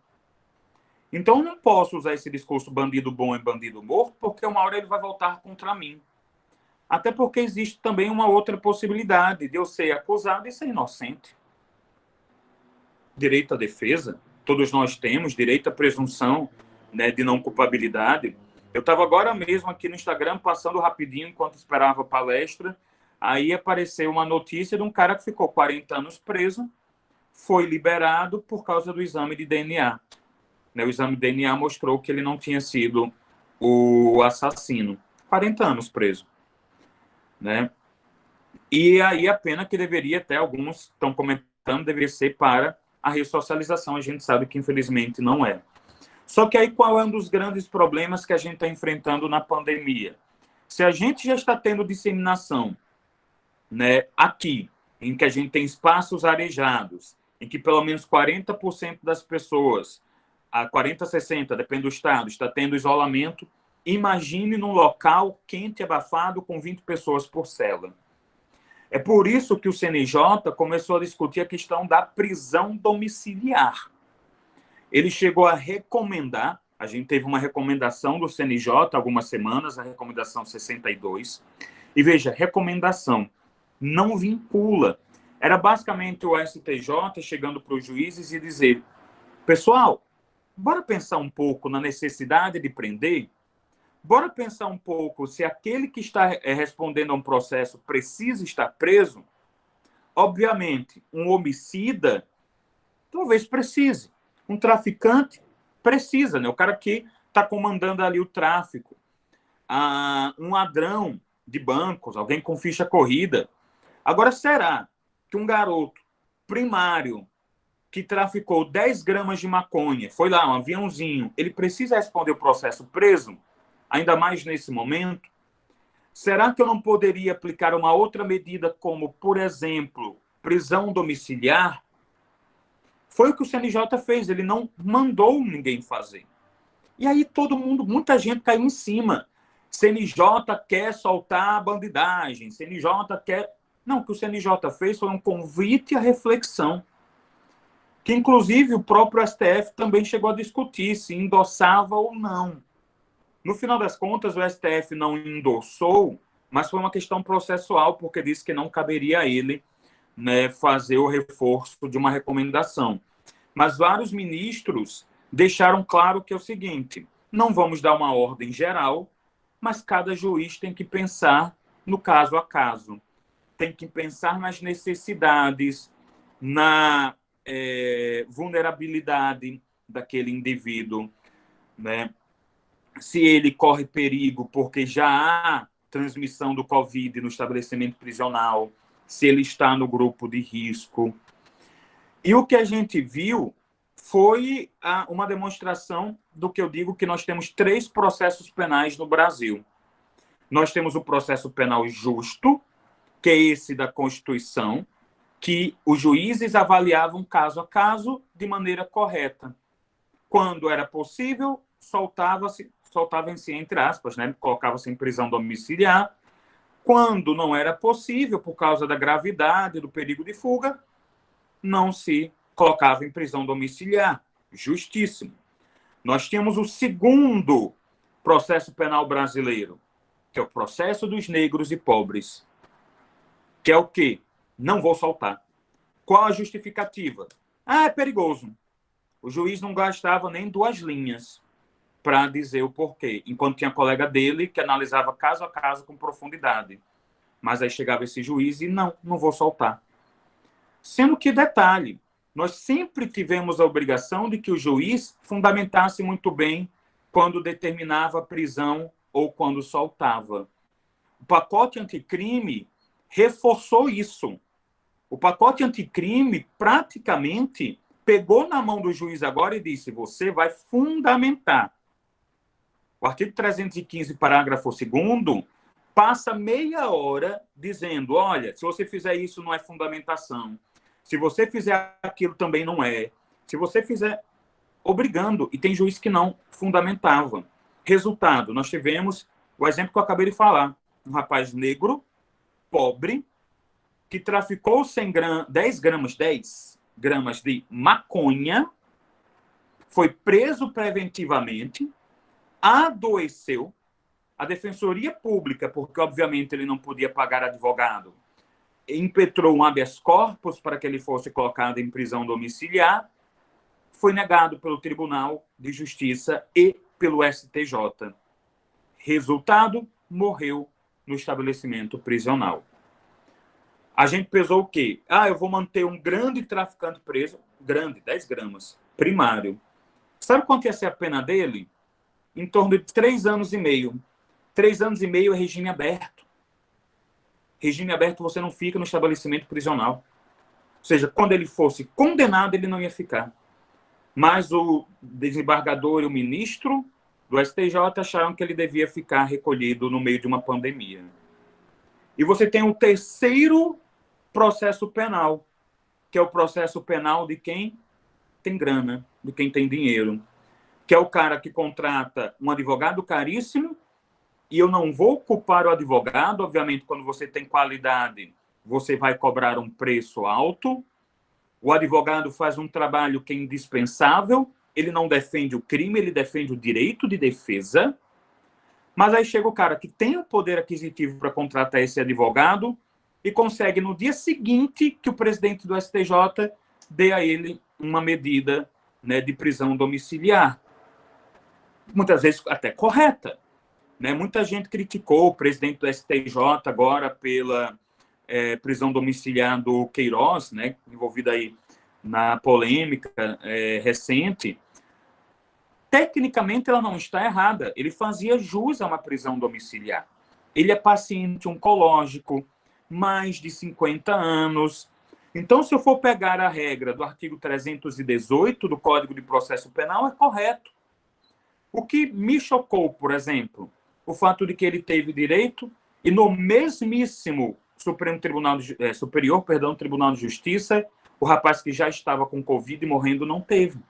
Então, eu não posso usar esse discurso bandido bom e bandido morto, porque uma hora ele vai voltar contra mim. Até porque existe também uma outra possibilidade de eu ser acusado e ser inocente. Direito à defesa, todos nós temos, direito à presunção, né, de não culpabilidade. Eu estava agora mesmo aqui no Instagram, passando rapidinho enquanto esperava a palestra, aí apareceu uma notícia de um cara que ficou 40 anos preso, foi liberado por causa do exame de DNA. O exame de DNA mostrou que ele não tinha sido o assassino. 40 anos preso. Né? E aí a pena que deveria, até alguns estão comentando, deveria ser para a ressocialização. A gente sabe que, infelizmente, não é. Só que aí qual é um dos grandes problemas que a gente está enfrentando na pandemia? Se a gente já está tendo disseminação, né, aqui, em que a gente tem espaços arejados, em que pelo menos 40% das pessoas, a 40, 60, depende do estado, está tendo isolamento, imagine num local quente e abafado com 20 pessoas por cela. É por isso que o CNJ começou a discutir a questão da prisão domiciliar. Ele chegou a recomendar, a gente teve uma recomendação do CNJ há algumas semanas, a recomendação 62, e veja, recomendação, não vincula. Era basicamente o STJ chegando para os juízes e dizer, pessoal, bora pensar um pouco na necessidade de prender? Bora pensar um pouco se aquele que está respondendo a um processo precisa estar preso? Obviamente, um homicida talvez precise. Um traficante precisa, né? O cara que está comandando ali o tráfico. Um ladrão de bancos, alguém com ficha corrida. Agora, será que um garoto primário que traficou 10 gramas de maconha, foi lá, um aviãozinho, ele precisa responder o processo preso? Ainda mais nesse momento? Será que eu não poderia aplicar uma outra medida como, por exemplo, prisão domiciliar? Foi o que o CNJ fez, ele não mandou ninguém fazer. E aí todo mundo, muita gente caiu em cima. CNJ quer soltar a bandidagem, CNJ quer... Não, o que o CNJ fez foi um convite à reflexão, que inclusive o próprio STF também chegou a discutir se endossava ou não. No final das contas, o STF não endossou, mas foi uma questão processual, porque disse que não caberia a ele, né, fazer o reforço de uma recomendação. Mas vários ministros deixaram claro que é o seguinte: não vamos dar uma ordem geral, mas cada juiz tem que pensar no caso a caso, tem que pensar nas necessidades, na vulnerabilidade daquele indivíduo, né? Se ele corre perigo porque já há transmissão do Covid no estabelecimento prisional, se ele está no grupo de risco. E o que a gente viu foi uma demonstração do que eu digo, que nós temos 3 processos penais no Brasil. Nós temos o processo penal justo, que é esse da Constituição, que os juízes avaliavam caso a caso de maneira correta. Quando era possível, soltava-se entre aspas, né? Colocava-se em prisão domiciliar. Quando não era possível, por causa da gravidade, do perigo de fuga, não se colocava em prisão domiciliar. Justíssimo. Nós tínhamos o segundo processo penal brasileiro, que é o processo dos negros e pobres, que é o quê? Não vou soltar. Qual a justificativa? É perigoso. O juiz não gastava nem 2 linhas para dizer o porquê, enquanto tinha colega dele que analisava caso a caso com profundidade. Mas aí chegava esse juiz e não vou soltar. Sendo que, detalhe, nós sempre tivemos a obrigação de que o juiz fundamentasse muito bem quando determinava a prisão ou quando soltava. O pacote anticrime reforçou isso. O pacote anticrime praticamente pegou na mão do juiz agora e disse: você vai fundamentar. O artigo 315, parágrafo 2º, passa meia hora dizendo: olha, se você fizer isso não é fundamentação. Se você fizer aquilo também não é. Se você fizer... Obrigando. E tem juiz que não fundamentava. Resultado, nós tivemos o exemplo que eu acabei de falar. Um rapaz negro, pobre, que traficou 10 gramas de maconha, foi preso preventivamente, adoeceu. A Defensoria Pública, porque obviamente ele não podia pagar advogado, impetrou um habeas corpus para que ele fosse colocado em prisão domiciliar, foi negado pelo Tribunal de Justiça e pelo STJ. Resultado, morreu no estabelecimento prisional. A gente pesou o quê? Eu vou manter um grande traficante preso, grande, 10 gramas, primário. Sabe quanto ia ser a pena dele? Em torno de 3 anos e meio. 3 anos e meio é regime aberto. Regime aberto você não fica no estabelecimento prisional. Ou seja, quando ele fosse condenado, ele não ia ficar. Mas o desembargador e o ministro do STJ acharam que ele devia ficar recolhido no meio de uma pandemia. E você tem o terceiro processo penal, que é o processo penal de quem tem grana, de quem tem dinheiro, que é o cara que contrata um advogado caríssimo, e eu não vou culpar o advogado, obviamente, quando você tem qualidade, você vai cobrar um preço alto, o advogado faz um trabalho que é indispensável, ele não defende o crime, ele defende o direito de defesa, mas aí chega o cara que tem o poder aquisitivo para contratar esse advogado e consegue, no dia seguinte, que o presidente do STJ dê a ele uma medida, né, de prisão domiciliar. Muitas vezes até correta. Né? Muita gente criticou o presidente do STJ agora pela prisão domiciliar do Queiroz, né, envolvido aí na polêmica recente. Tecnicamente, ela não está errada. Ele fazia jus a uma prisão domiciliar. Ele é paciente oncológico, mais de 50 anos. Então, se eu for pegar a regra do artigo 318 do Código de Processo Penal, é correto. O que me chocou, por exemplo, o fato de que ele teve direito E no mesmíssimo Superior Tribunal de Justiça, o rapaz que já estava com Covid e morrendo não teve.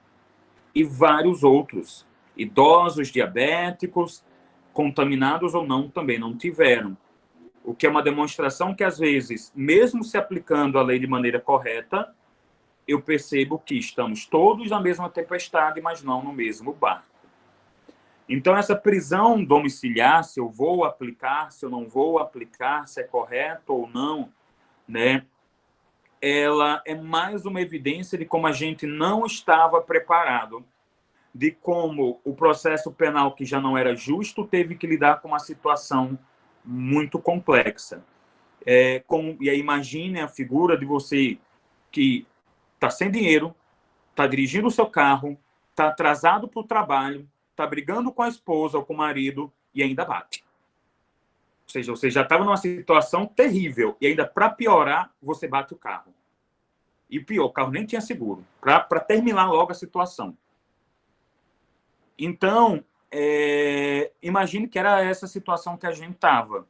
E vários outros, idosos, diabéticos, contaminados ou não, também não tiveram. O que é uma demonstração que, às vezes, mesmo se aplicando a lei de maneira correta, eu percebo que estamos todos na mesma tempestade, mas não no mesmo barco. Então, essa prisão domiciliar, se eu vou aplicar, se eu não vou aplicar, se é correto ou não, né, ela é mais uma evidência de como a gente não estava preparado, de como o processo penal, que já não era justo, teve que lidar com uma situação muito complexa. E aí imagine a figura de você que está sem dinheiro, está dirigindo o seu carro, está atrasado para o trabalho, está brigando com a esposa ou com o marido e ainda bate. Ou seja, você já estava numa situação terrível e ainda, para piorar, você bate o carro. E pior, o carro nem tinha seguro, para terminar logo a situação. Então, imagine que era essa situação que a gente estava.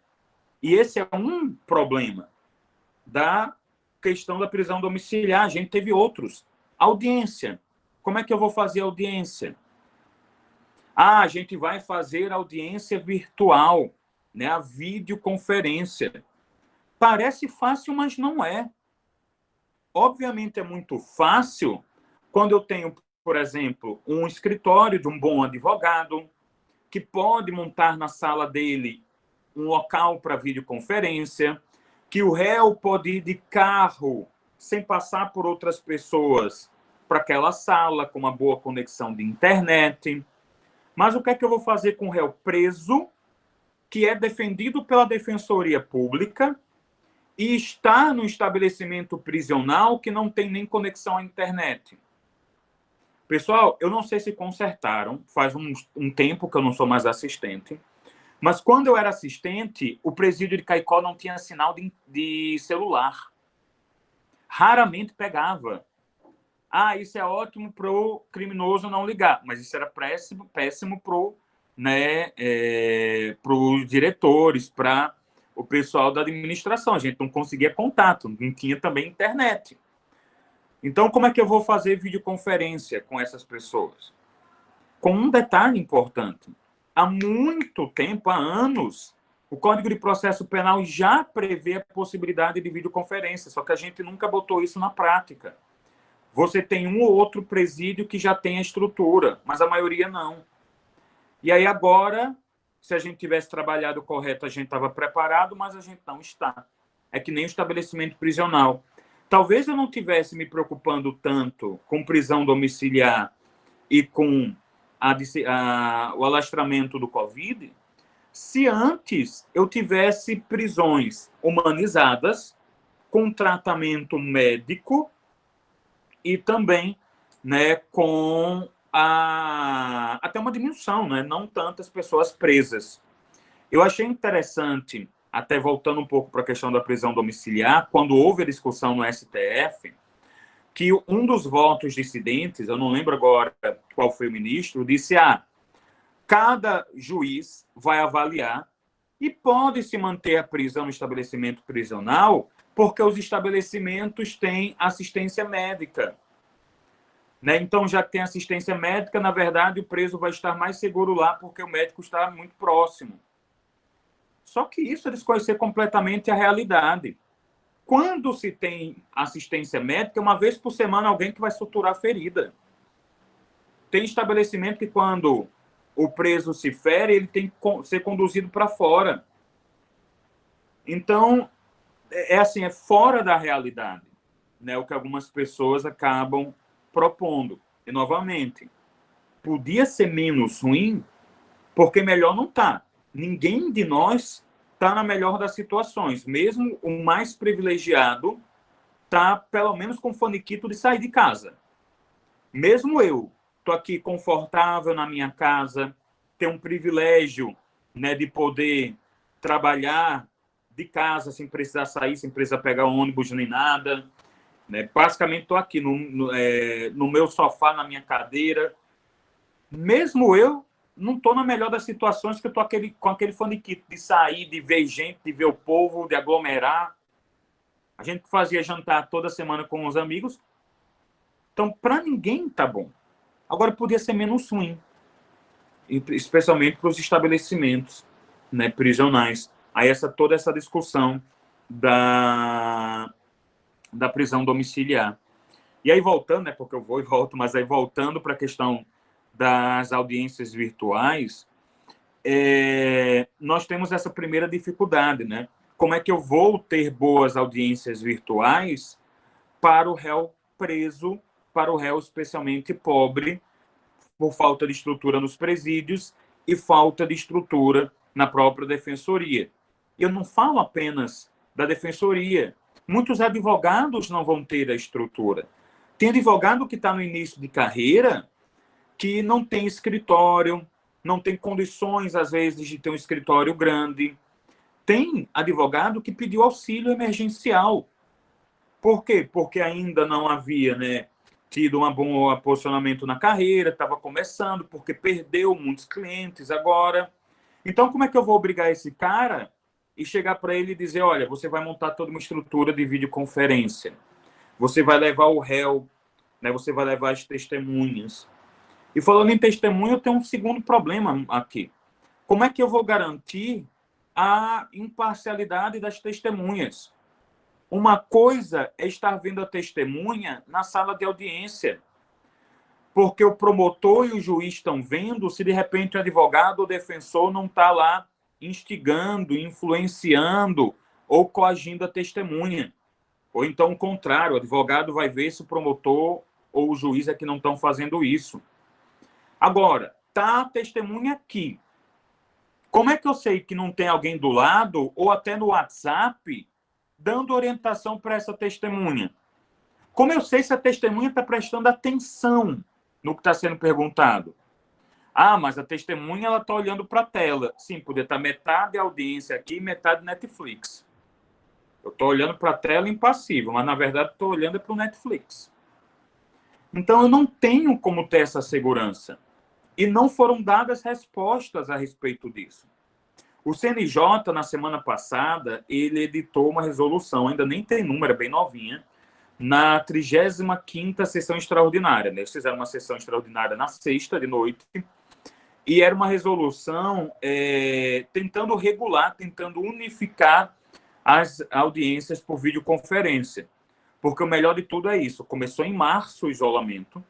E esse é um problema da questão da prisão domiciliar. A gente teve outros. Audiência. Como é que eu vou fazer audiência? A gente vai fazer audiência virtual, né? A videoconferência. Parece fácil, mas não é. Obviamente é muito fácil quando eu tenho, por exemplo, um escritório de um bom advogado que pode montar na sala dele um local para videoconferência, que o réu pode ir de carro sem passar por outras pessoas para aquela sala com uma boa conexão de internet. Mas o que é que eu vou fazer com o réu preso, que é defendido pela Defensoria Pública e está no estabelecimento prisional que não tem nem conexão à internet? Pessoal, eu não sei se consertaram, faz um tempo que eu não sou mais assistente, mas quando eu era assistente, o presídio de Caicó não tinha sinal de celular. Raramente pegava. Isso é ótimo para o criminoso não ligar, mas isso era péssimo para os diretores, para o pessoal da administração. A gente não conseguia contato, não tinha também internet. Então, como é que eu vou fazer videoconferência com essas pessoas? Com um detalhe importante. Há muito tempo, há anos, o Código de Processo Penal já prevê a possibilidade de videoconferência, só que a gente nunca botou isso na prática. Você tem um ou outro presídio que já tem a estrutura, mas a maioria não. E aí agora, se a gente tivesse trabalhado correto, a gente estava preparado, mas a gente não está. É que nem o estabelecimento prisional. Talvez eu não tivesse me preocupando tanto com prisão domiciliar e com o alastramento do Covid, se antes eu tivesse prisões humanizadas, com tratamento médico e também, né, com até uma diminuição, né, não tantas pessoas presas. Eu achei interessante, até voltando um pouco para a questão da prisão domiciliar, quando houve a discussão no STF, que um dos votos dissidentes, eu não lembro agora qual foi o ministro, disse: cada juiz vai avaliar e pode-se manter a prisão no estabelecimento prisional porque os estabelecimentos têm assistência médica. Né? Então, já que tem assistência médica, na verdade, o preso vai estar mais seguro lá porque o médico está muito próximo. Só que isso é desconhecer completamente a realidade. Quando se tem assistência médica, uma vez por semana alguém que vai suturar a ferida. Tem estabelecimento que quando o preso se fere, ele tem que ser conduzido para fora. Então, é fora da realidade, né, o que algumas pessoas acabam propondo. E, novamente, podia ser menos ruim, porque melhor não está. Ninguém de nós está na melhor das situações. Mesmo o mais privilegiado está, pelo menos, com faniquito de sair de casa. Mesmo eu estou aqui confortável na minha casa, tenho um privilégio, né, de poder trabalhar de casa sem precisar sair, sem precisar pegar ônibus nem nada. Né? Basicamente, estou aqui no meu sofá, na minha cadeira. Mesmo eu não estou na melhor das situações, que eu estou com aquele faniquito de sair, de ver gente, de ver o povo, de aglomerar. A gente fazia jantar toda semana com os amigos. Então, para ninguém tá bom. Agora, podia ser menos ruim, especialmente para os estabelecimentos, né, prisionais. Aí toda essa discussão da prisão domiciliar. E aí, voltando, né, porque eu vou e volto, mas aí voltando para a questão das audiências virtuais, nós temos essa primeira dificuldade, né? Como é que eu vou ter boas audiências virtuais para o réu preso, para o réu especialmente pobre, por falta de estrutura nos presídios e falta de estrutura na própria defensoria. Eu não falo apenas da defensoria. Muitos advogados não vão ter a estrutura. Tem advogado que está no início de carreira que não tem escritório, não tem condições, às vezes, de ter um escritório grande. Tem advogado que pediu auxílio emergencial. Por quê? Porque ainda não havia, né, tido um bom posicionamento na carreira, estava começando, porque perdeu muitos clientes agora. Então, como é que eu vou obrigar esse cara e chegar para ele e dizer, olha, você vai montar toda uma estrutura de videoconferência, você vai levar o réu, né, você vai levar as testemunhas. E falando em testemunha, eu tenho um segundo problema aqui. Como é que eu vou garantir a imparcialidade das testemunhas? Uma coisa é estar vendo a testemunha na sala de audiência, porque o promotor e o juiz estão vendo se de repente o advogado ou defensor não está lá instigando, influenciando ou coagindo a testemunha. Ou então o contrário, o advogado vai ver se o promotor ou o juiz é que não estão fazendo isso. Agora, tá a testemunha aqui. Como é que eu sei que não tem alguém do lado ou até no WhatsApp dando orientação para essa testemunha? Como eu sei se a testemunha está prestando atenção no que está sendo perguntado? Ah, mas a testemunha ela está olhando para a tela. Sim, poderia estar metade audiência aqui e metade Netflix. Eu estou olhando para a tela impassível, mas na verdade estou olhando para o Netflix. Então eu não tenho como ter essa segurança. E não foram dadas respostas a respeito disso. O CNJ, na semana passada, ele editou uma resolução, ainda nem tem número, é bem novinha, na 35ª sessão extraordinária. Eles fizeram uma sessão extraordinária na sexta de noite, e era uma resolução tentando regular, tentando unificar as audiências por videoconferência. Porque o melhor de tudo é isso. Começou em março o isolamento,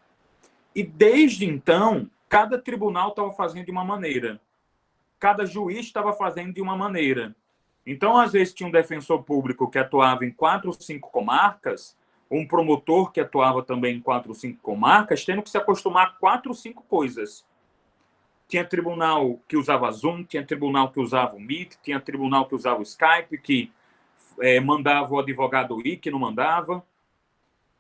e desde então, cada tribunal estava fazendo de uma maneira. Cada juiz estava fazendo de uma maneira. Então, às vezes, tinha um defensor público que atuava em 4 ou 5 comarcas, um promotor que atuava também em 4 ou 5 comarcas, tendo que se acostumar a 4 ou 5 coisas. Tinha tribunal que usava Zoom, tinha tribunal que usava o Meet, tinha tribunal que usava o Skype, que mandava o advogado ir, que não mandava,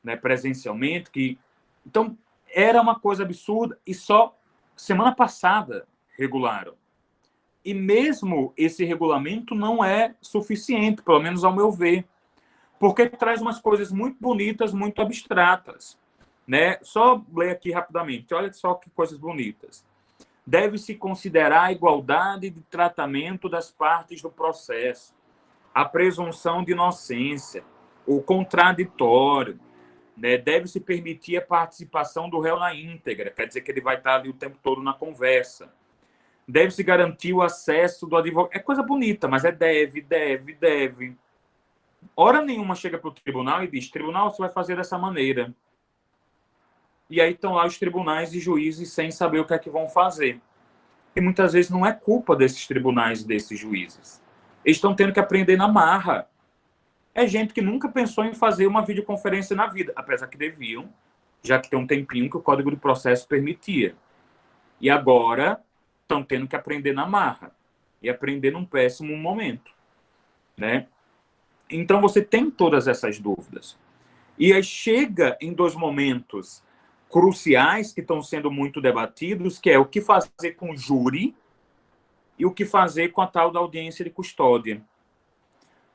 né, presencialmente. Então, era uma coisa absurda e só semana passada regularam. E mesmo esse regulamento não é suficiente, pelo menos ao meu ver, porque traz umas coisas muito bonitas, muito abstratas. Né? Só ler aqui rapidamente, olha só que coisas bonitas. Deve-se considerar a igualdade de tratamento das partes do processo, a presunção de inocência, o contraditório, né? Deve-se permitir a participação do réu na íntegra, quer dizer que ele vai estar ali o tempo todo na conversa. Deve-se garantir o acesso do advogado. É coisa bonita, mas deve. Hora nenhuma chega para o tribunal e diz, tribunal, você vai fazer dessa maneira. E aí estão lá os tribunais e juízes sem saber o que é que vão fazer. E muitas vezes não é culpa desses tribunais e desses juízes. Eles estão tendo que aprender na marra. É gente que nunca pensou em fazer uma videoconferência na vida, apesar que deviam, já que tem um tempinho que o Código de Processo permitia. E agora estão tendo que aprender na marra. E aprender num péssimo momento. Né? Então você tem todas essas dúvidas. E aí chega em 2 momentos cruciais que estão sendo muito debatidos, que é o que fazer com o júri e o que fazer com a tal da audiência de custódia.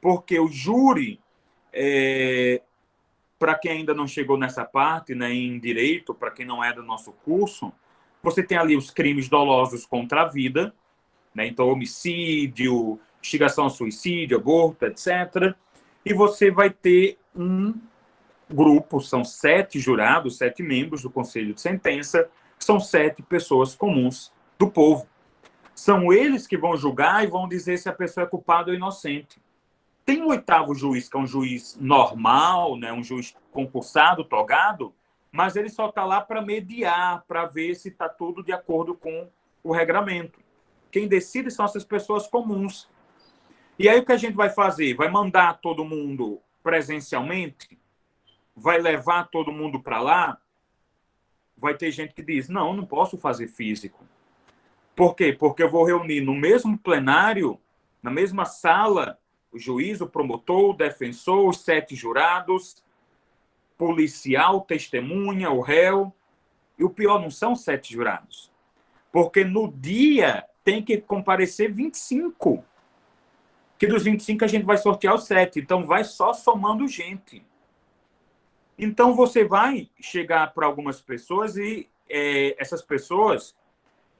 Porque o júri, para quem ainda não chegou nessa parte, né, em direito, para quem não é do nosso curso, Você tem ali os crimes dolosos contra a vida, né? Então, homicídio, instigação ao suicídio, aborto, etc. E você vai ter um grupo, são 7 jurados, 7 membros do Conselho de Sentença, que são 7 pessoas comuns do povo. São eles que vão julgar e vão dizer se a pessoa é culpada ou inocente. Tem um 8º juiz, que é um juiz normal, né, um juiz concursado, togado, mas ele só está lá para mediar, para ver se está tudo de acordo com o regramento. Quem decide são essas pessoas comuns. E aí o que a gente vai fazer? Vai mandar todo mundo presencialmente? Vai levar todo mundo para lá? Vai ter gente que diz, não, não posso fazer físico. Por quê? Porque eu vou reunir no mesmo plenário, na mesma sala, o juiz, o promotor, o defensor, os 7 jurados, policial, testemunha, o réu. E o pior, não são 7 jurados. Porque no dia tem que comparecer 25. Que dos 25 a gente vai sortear os 7. Então vai só somando gente. Então você vai chegar para algumas pessoas e essas pessoas,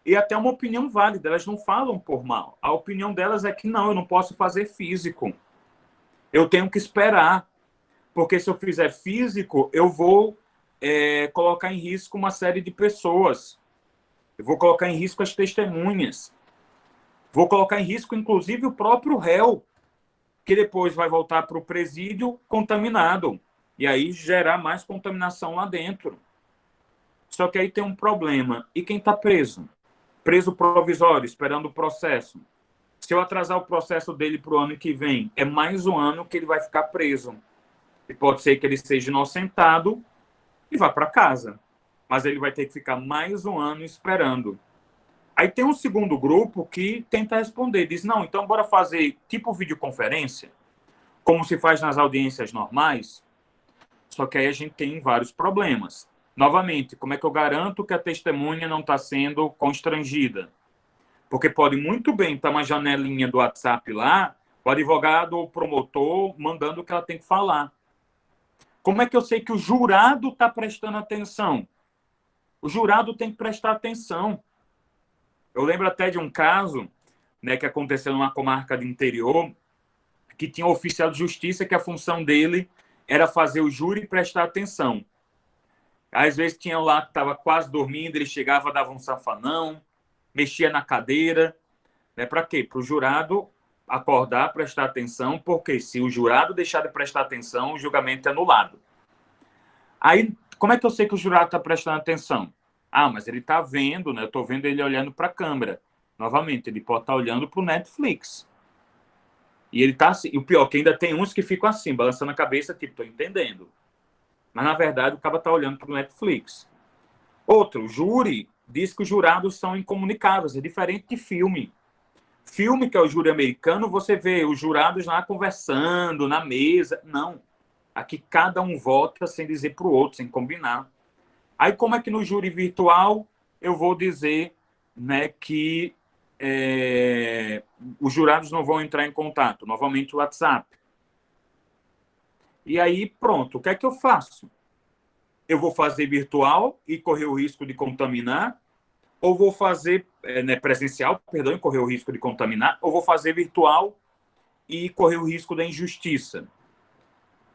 e até uma opinião válida, elas não falam por mal. A opinião delas é que não, eu não posso fazer físico. Eu tenho que esperar. Porque se eu fizer físico, eu vou colocar em risco uma série de pessoas. Eu vou colocar em risco as testemunhas. Vou colocar em risco, inclusive, o próprio réu, que depois vai voltar para o presídio contaminado. E aí gerar mais contaminação lá dentro. Só que aí tem um problema. E quem está preso? Preso provisório, esperando o processo. Se eu atrasar o processo dele para o ano que vem, é mais um ano que ele vai ficar preso. E pode ser que ele seja inocentado e vá para casa. Mas ele vai ter que ficar mais um ano esperando. Aí tem um segundo grupo que tenta responder. Diz, não, então bora fazer tipo videoconferência, como se faz nas audiências normais. Só que aí a gente tem vários problemas. Novamente, como é que eu garanto que a testemunha não está sendo constrangida? Porque pode muito bem estar uma janelinha do WhatsApp lá, o advogado ou o promotor mandando o que ela tem que falar. Como é que eu sei que o jurado está prestando atenção? O jurado tem que prestar atenção. Eu lembro até de um caso, né, que aconteceu numa comarca do interior, que tinha um oficial de justiça que a função dele era fazer o júri prestar atenção. Às vezes tinha lá que estava quase dormindo, ele chegava, dava um safanão, mexia na cadeira. Né? Para quê? Para o jurado acordar, prestar atenção, porque se o jurado deixar de prestar atenção, o julgamento é anulado. Aí, como é que eu sei que o jurado está prestando atenção? Ah, mas ele está vendo, né? Eu estou vendo ele olhando para a câmera. Novamente, ele pode estar olhando para o Netflix. E ele está assim. E o pior, que ainda tem uns que ficam assim, balançando a cabeça, tipo, estou entendendo. Mas, na verdade, o cara está olhando para o Netflix. Outro, o júri diz que os jurados são incomunicáveis. É diferente de filme. Filme, que é o júri americano, você vê os jurados lá conversando, na mesa. Não. Aqui cada um vota sem dizer para o outro, sem combinar. Aí, como é que no júri virtual eu vou dizer, né, que os jurados não vão entrar em contato? Novamente o WhatsApp. E aí, pronto, o que é que eu faço? Eu vou fazer virtual e correr o risco de contaminar? Ou vou fazer presencial, perdão, e correr o risco de contaminar? Ou vou fazer virtual e correr o risco da injustiça?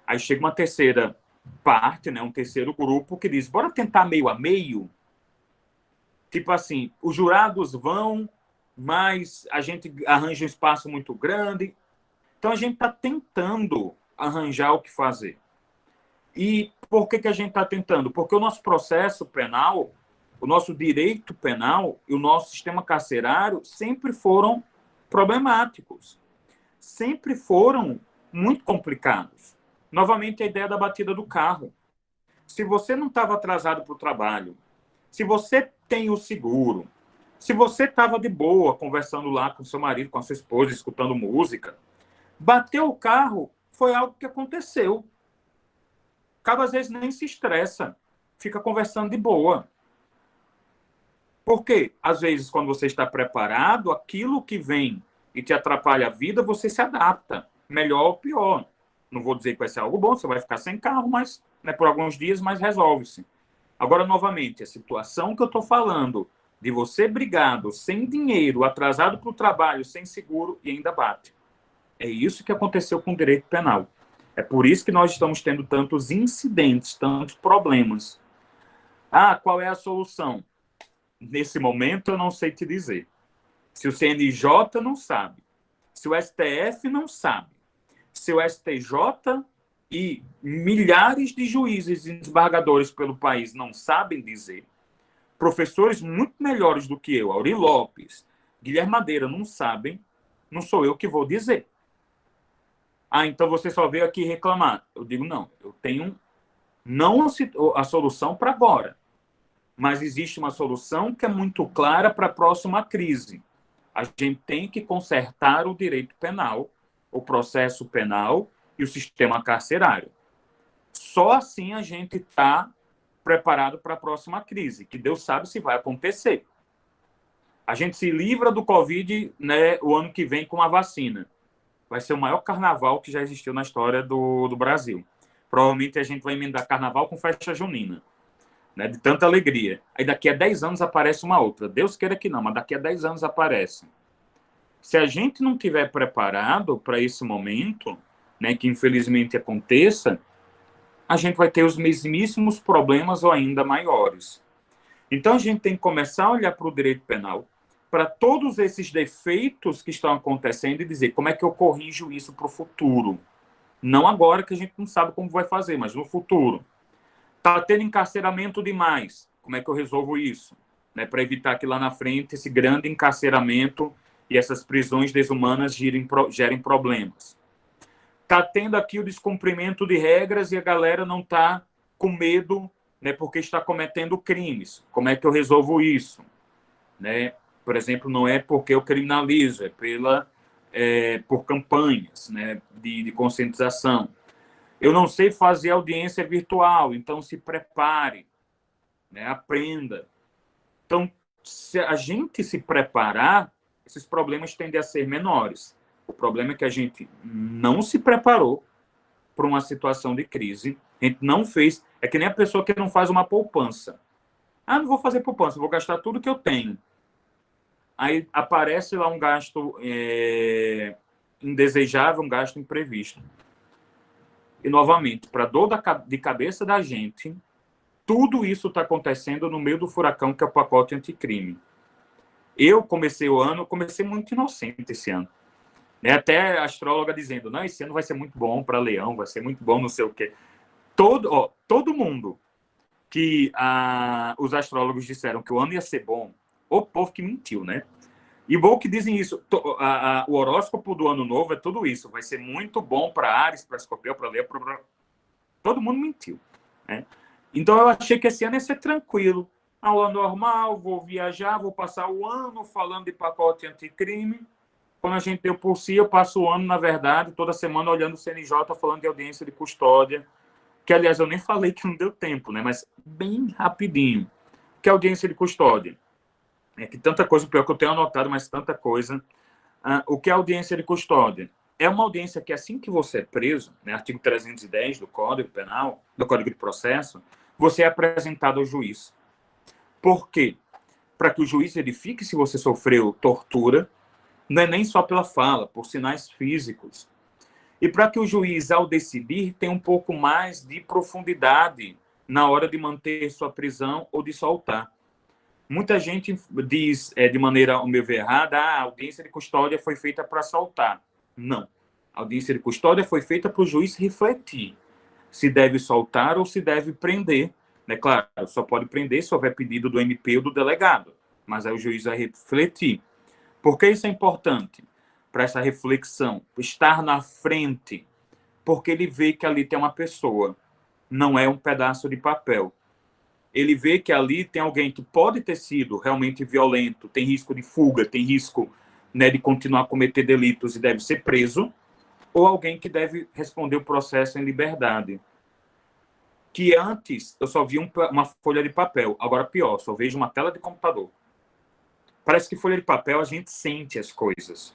Aí chega uma terceira parte, né, um terceiro grupo que diz, bora tentar meio a meio? Tipo assim, os jurados vão, mas a gente arranja um espaço muito grande. Então a gente está tentando arranjar o que fazer. E por que a gente está tentando? Porque o nosso processo penal, o nosso direito penal e o nosso sistema carcerário sempre foram problemáticos. Sempre foram muito complicados. Novamente, a ideia da batida do carro. Se você não estava atrasado para o trabalho, se você tem o seguro, se você estava de boa conversando lá com seu marido, com a sua esposa, escutando música, bateu o carro, foi algo que aconteceu. Acaba, às vezes, nem se estressa, fica conversando de boa. Por quê? Às vezes, quando você está preparado, aquilo que vem e te atrapalha a vida, você se adapta, melhor ou pior. Não vou dizer que vai ser algo bom, você vai ficar sem carro, mas por alguns dias, mas resolve-se. Agora, novamente, a situação que eu estou falando de você brigado, sem dinheiro, atrasado para o trabalho, sem seguro e ainda bate. É isso que aconteceu com o direito penal. É por isso que nós estamos tendo tantos incidentes, tantos problemas. Ah, qual é a solução? Nesse momento, eu não sei te dizer. Se o CNJ não sabe, se o STF não sabe, se o STJ e milhares de juízes e desembargadores pelo país não sabem dizer, professores muito melhores do que eu, Auri Lopes, Guilherme Madeira, não sabem, não sou eu que vou dizer. Ah, então você só veio aqui reclamar. Eu digo, não, eu tenho não a solução para agora, mas existe uma solução que é muito clara para a próxima crise. A gente tem que consertar o direito penal, o processo penal e o sistema carcerário. Só assim a gente está preparado para a próxima crise, que Deus sabe se vai acontecer. A gente se livra do Covid, né, o ano que vem com a vacina. Vai ser o maior carnaval que já existiu na história do Brasil. Provavelmente a gente vai emendar carnaval com festa junina, né, de tanta alegria. Aí daqui a 10 anos aparece uma outra. Deus queira que não, mas daqui a 10 anos aparece. Se a gente não tiver preparado para esse momento, né, que infelizmente aconteça, a gente vai ter os mesmíssimos problemas ou ainda maiores. Então a gente tem que começar a olhar para o direito penal, para todos esses defeitos que estão acontecendo e dizer como é que eu corrijo isso para o futuro. Não agora, que a gente não sabe como vai fazer, mas no futuro. Está tendo encarceramento demais. Como é que eu resolvo isso? Né, para evitar que lá na frente esse grande encarceramento e essas prisões desumanas gerem problemas. Está tendo aqui o descumprimento de regras e a galera não está com medo, né, porque está cometendo crimes. Como é que eu resolvo isso? Né? Por exemplo, não é porque eu criminalizo, é por campanhas, né, de conscientização. Eu não sei fazer audiência virtual, então se prepare, né, aprenda. Então, se a gente se preparar, esses problemas tendem a ser menores. O problema é que a gente não se preparou para uma situação de crise. A gente não fez. É que nem a pessoa que não faz uma poupança. Ah, não vou fazer poupança, vou gastar tudo que eu tenho. Aí aparece lá um gasto indesejável, um gasto imprevisto. E, novamente, para dor de cabeça da gente, tudo isso está acontecendo no meio do furacão que é o pacote anticrime. Eu comecei o ano, comecei muito inocente esse ano. Né? Até a astróloga dizendo, não, esse ano vai ser muito bom para Leão, vai ser muito bom não sei o quê. Todo mundo que os astrólogos disseram que o ano ia ser bom, o povo que mentiu, né? E bom que dizem isso, o horóscopo do ano novo é tudo isso, vai ser muito bom para Áries, para Escorpião, para Leão, todo mundo mentiu, né? Então eu achei que esse ano ia ser tranquilo, aula normal, vou viajar, vou passar o ano falando de pacote anticrime. Quando a gente deu por si, eu passo o ano, na verdade, toda semana olhando o CNJ, falando de audiência de custódia, que, aliás, eu nem falei que não deu tempo, né? Mas bem rapidinho. Que é audiência de custódia? É que tanta coisa, pior que eu tenho anotado, mas tanta coisa. O que é audiência de custódia? É uma audiência que, assim que você é preso, né, artigo 310 do Código Penal, do Código de Processo, você é apresentado ao juiz. Por quê? Para que o juiz verifique se você sofreu tortura, não é nem só pela fala, por sinais físicos. E para que o juiz, ao decidir, tenha um pouco mais de profundidade na hora de manter sua prisão ou de soltar. Muita gente diz, de maneira, ao meu ver, errada, a audiência de custódia foi feita para soltar. Não. A audiência de custódia foi feita para o juiz refletir se deve soltar ou se deve prender. Né? Claro, só pode prender se houver pedido do MP ou do delegado, mas aí o juiz vai refletir. Por que isso é importante? Para essa reflexão, estar na frente, porque ele vê que ali tem uma pessoa, não é um pedaço de papel. Ele vê que ali tem alguém que pode ter sido realmente violento, tem risco de fuga, tem risco, né, de continuar a cometer delitos e deve ser preso, ou alguém que deve responder o processo em liberdade. Que antes eu só vi uma folha de papel, agora pior, só vejo uma tela de computador. Parece que folha de papel a gente sente as coisas.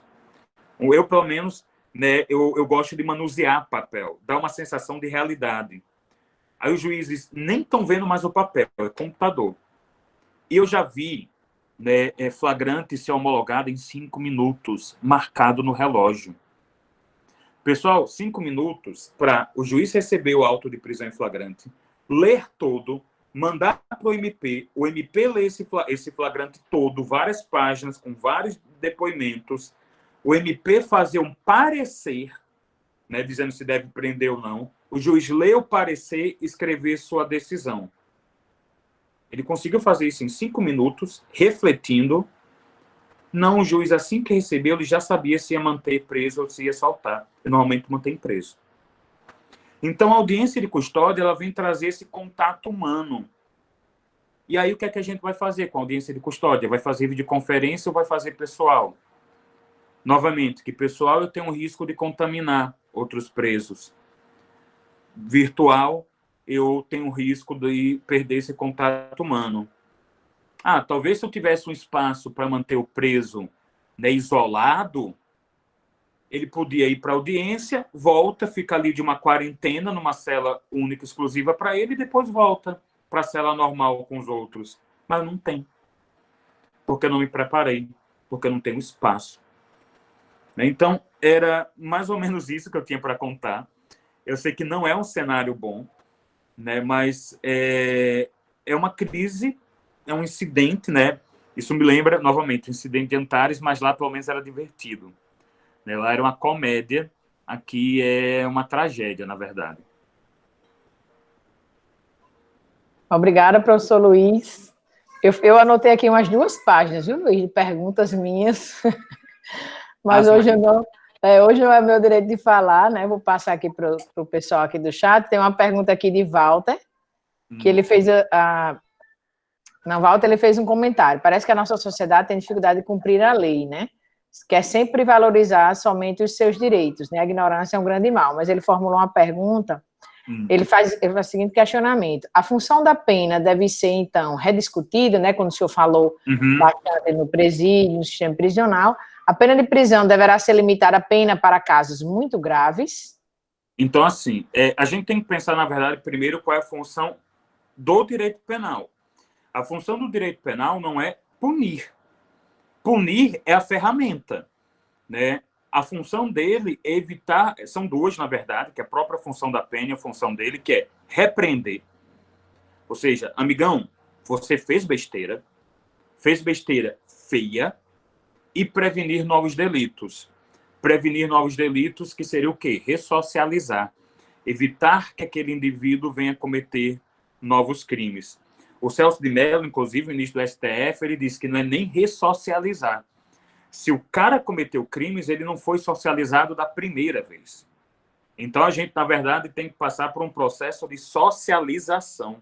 Eu, pelo menos, né, eu gosto de manusear papel, dá uma sensação de realidade. Aí os juízes nem estão vendo mais o papel, é computador. E eu já vi, né, flagrante ser homologado em 5 minutos, marcado no relógio. Pessoal, 5 minutos para o juiz receber o auto de prisão em flagrante, ler todo, mandar para o MP lê esse flagrante todo, várias páginas, com vários depoimentos, o MP fazer um parecer, né, dizendo se deve prender ou não, o juiz lê o parecer e escrever sua decisão. Ele conseguiu fazer isso em 5 minutos, refletindo. Não, o juiz, assim que recebeu, ele já sabia se ia manter preso ou se ia soltar. E normalmente mantém preso. Então, a audiência de custódia, ela vem trazer esse contato humano. E aí, o que é que a gente vai fazer com a audiência de custódia? Vai fazer videoconferência ou vai fazer pessoal? Novamente, que pessoal eu tenho um risco de contaminar outros presos. Virtual, eu tenho um risco de perder esse contato humano. Talvez se eu tivesse um espaço para manter o preso, né, isolado, ele podia ir para a audiência, volta, fica ali de uma quarentena, numa cela única, exclusiva para ele, e depois volta para a cela normal com os outros. Mas não tem. Porque eu não me preparei, porque eu não tenho espaço. Então, era mais ou menos isso que eu tinha para contar. Eu sei que não é um cenário bom, né, mas é uma crise, é um incidente, né? Isso me lembra, novamente, o incidente de Antares, mas lá pelo menos era divertido. Né? Lá era uma comédia, aqui é uma tragédia, na verdade. Obrigada, professor Luiz. Eu anotei aqui umas 2 páginas, viu, Luiz, de perguntas minhas, mas hoje hoje não é meu direito de falar, né? Vou passar aqui para o pessoal aqui do chat. Tem uma pergunta aqui de Walter, que ele fez Não, Walter, ele fez um comentário. Parece que a nossa sociedade tem dificuldade de cumprir a lei, né? Quer sempre valorizar somente os seus direitos, né? A ignorância é um grande mal. Mas ele formulou uma pergunta. Ele faz o seguinte questionamento: a função da pena deve ser, então, rediscutida, né? Quando o senhor falou bastante no presídio, no sistema prisional, a pena de prisão deverá ser limitada apenas para casos muito graves? Então, assim, a gente tem que pensar, na verdade, primeiro, qual é a função do direito penal. A função do direito penal não é punir. Punir é a ferramenta, né? A função dele é evitar, são 2, na verdade, que é a própria função da pena e a função dele, que é repreender. Ou seja, amigão, você fez besteira feia, e prevenir novos delitos. Prevenir novos delitos, que seria o quê? Ressocializar. Evitar que aquele indivíduo venha cometer novos crimes. O Celso de Mello, inclusive, o ministro do STF, ele disse que não é nem ressocializar. Se o cara cometeu crimes, ele não foi socializado da primeira vez. Então, a gente, na verdade, tem que passar por um processo de socialização.